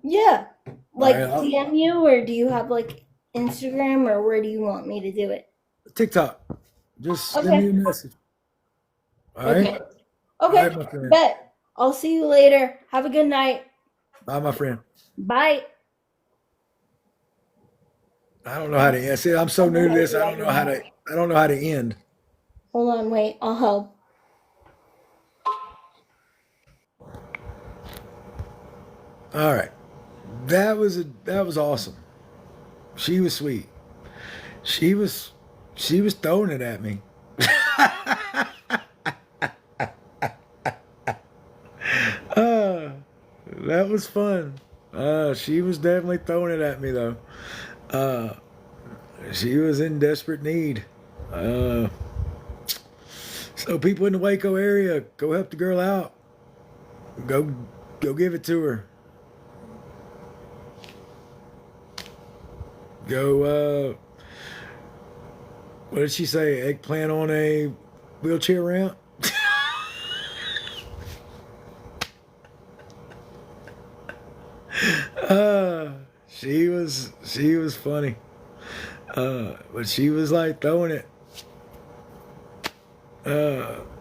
Yeah. All Like right, DM you, or do you have like Instagram, or where do you want me to do it? TikTok. Just send me Okay. a message. All right, Okay. all Okay. right, my friend. Bet. I'll see you later. Have a good night. Bye, my friend. Bye. I don't know how to end. See, I'm so new to this. I don't know how to. I don't know how to end. Hold on, wait. I'll help. All right, that was awesome. She was sweet. She was she was throwing it at me. uh, that was fun. She was definitely throwing it at me though. Uh, she was in desperate need. Uh, so people in the Waco area, go help the girl out. Go go give it to her. Go what did she say? Eggplant on a wheelchair ramp? uh she was funny. But she was like throwing it.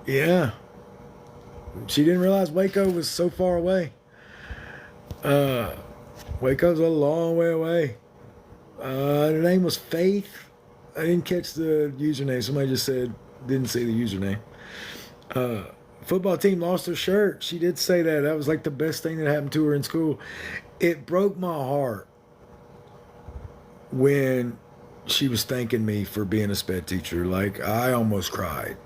Yeah. She didn't realize Waco was so far away. Uh Waco's a long way away. Her name was Faith. I didn't catch the username. Somebody just said didn't say the username. Uh Football team lost her shirt. She did say that. That was like the best thing that happened to her in school. It broke my heart when she was thanking me for being a sped teacher. Like I almost cried.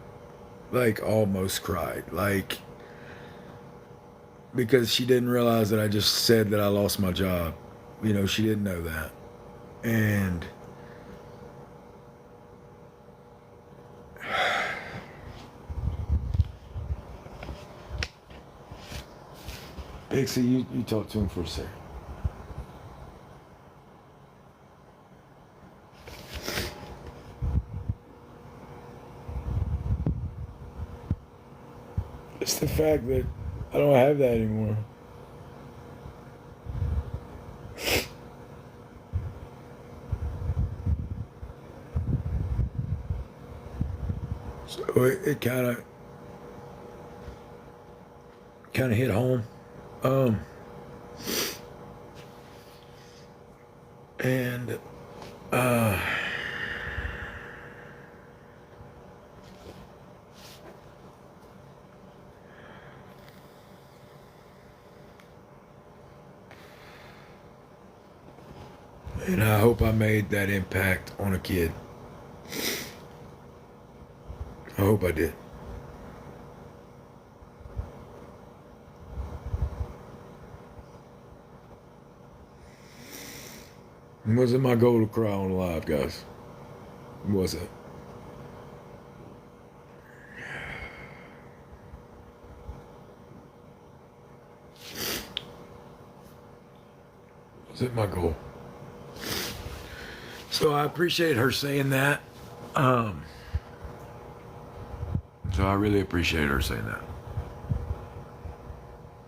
Like almost cried. Like because she didn't realize that I just said that I lost my job. You know, she didn't know that. And Pixie, you talk to him for a second. It's the fact that I don't have that anymore. So it kind of hit home. Um, and uh, and I hope I made that impact on a kid. I hope I did. It wasn't my goal to cry on live, guys. Was it? Was it my goal? So I appreciate her saying that. So I really appreciate her saying that.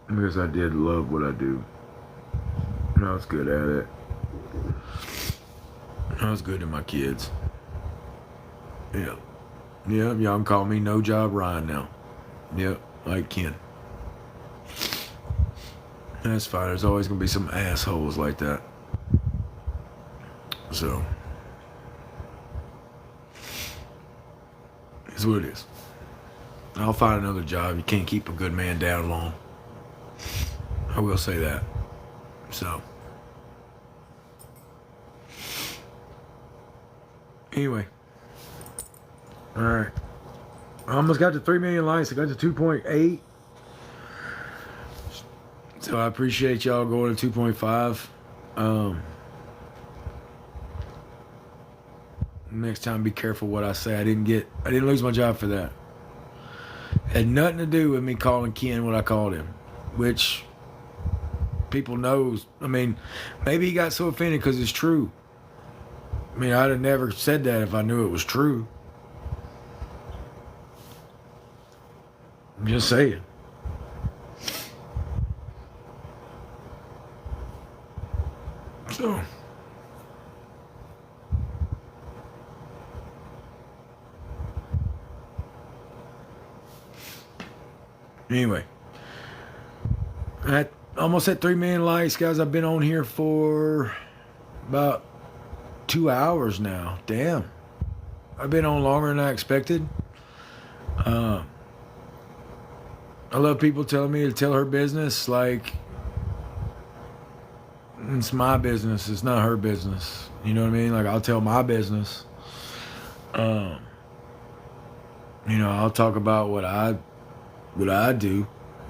Because I did love what I do. And I was good at it. I was good to my kids. Yeah. Yep, y'all can call me No Job Ryan now. Yep, like Ken. That's fine. There's always going to be some assholes like that. So, it's what it is. I'll find another job. You can't keep a good man down long. I will say that. So, anyway. All right. I almost got to 3 million likes. I got to 2.8. So I appreciate y'all going to 2.5. Next time, be careful what I say. I didn't lose my job for that. Had nothing to do with me calling Ken what I called him, which people knows. I mean, maybe he got so offended because it's true. I mean, I'd have never said that if I knew it was true. I'm just saying. So. Anyway. Almost at 3 million likes, guys. I've been on here for about 2 hours now. Damn. I've been on longer than I expected. I love people telling me to tell her business. Like, it's my business. It's not her business. You know what I mean? Like, I'll tell my business. You know, I'll talk about what I do.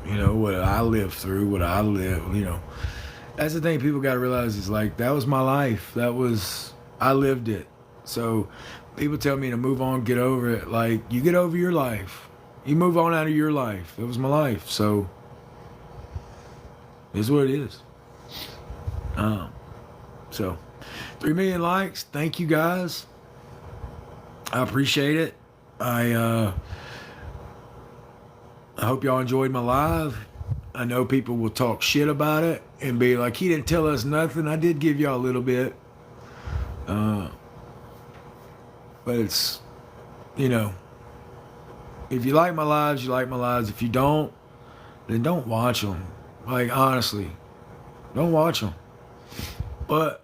You know, what I live through, what I live, you know. That's the thing people got to realize is, like, that was my life. I lived it. So people tell me to move on, get over it. Like, you get over your life. You move on out of your life. It was my life. So it's what it is. So 3 million likes. Thank you guys. I appreciate it. I hope y'all enjoyed my live. I know people will talk shit about it and be like, he didn't tell us nothing. I did give y'all a little bit. But it's, you know, if you like my lives, you like my lives. If you don't, then don't watch them. Like, honestly, don't watch them. But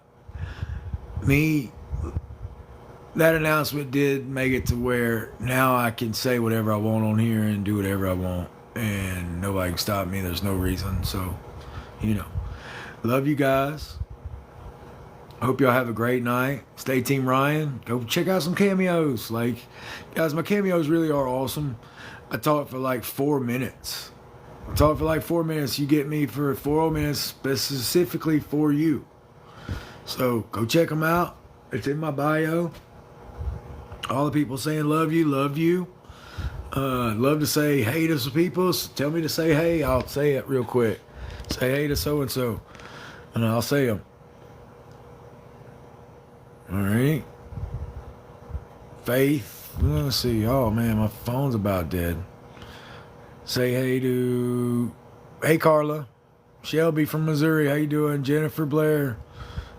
that announcement did make it to where now I can say whatever I want on here and do whatever I want, and nobody can stop me. There's no reason. So, you know, love you guys. I hope y'all have a great night. Stay Team Ryan. Go check out some cameos. Like, guys, my cameos really are awesome. I talked for like 4 minutes. You get me for 4 minutes specifically for you. So go check them out. It's in my bio. All the people saying love you. Love to say hey to some people. Tell me to say hey. I'll say it real quick. Say hey to so-and-so. And I'll say them. All right. Faith. Let's see. Oh, man, my phone's about dead. Say hey Carla. Shelby from Missouri. How you doing? Jennifer Blair.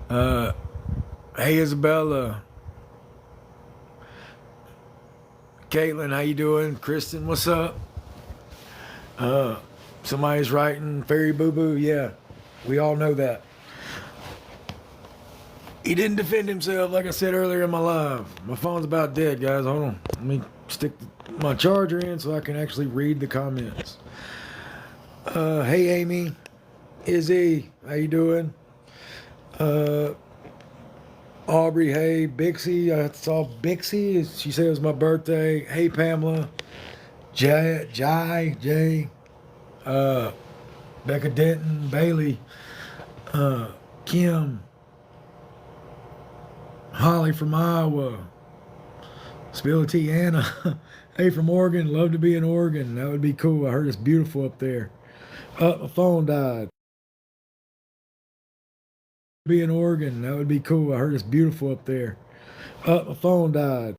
Hey Isabella. Caitlin, how you doing? Kristen, what's up? Somebody's writing Fairy Boo Boo. Yeah, we all know that. He didn't defend himself, like I said earlier in my live. My phone's about dead, guys. Hold on. Let me stick my charger in so I can actually read the comments. Hey, Amy. Izzy, how you doing? Aubrey, hey. Pixie, I saw Pixie. She said it was my birthday. Hey, Pamela. Jay. Becca Denton. Bailey. Kim. Holly from Iowa. Spility Anna. Hey, from Oregon. Love to be in Oregon. That would be cool. I heard it's beautiful up there. My phone died. Be in Oregon. That would be cool. I heard it's beautiful up there. My phone died.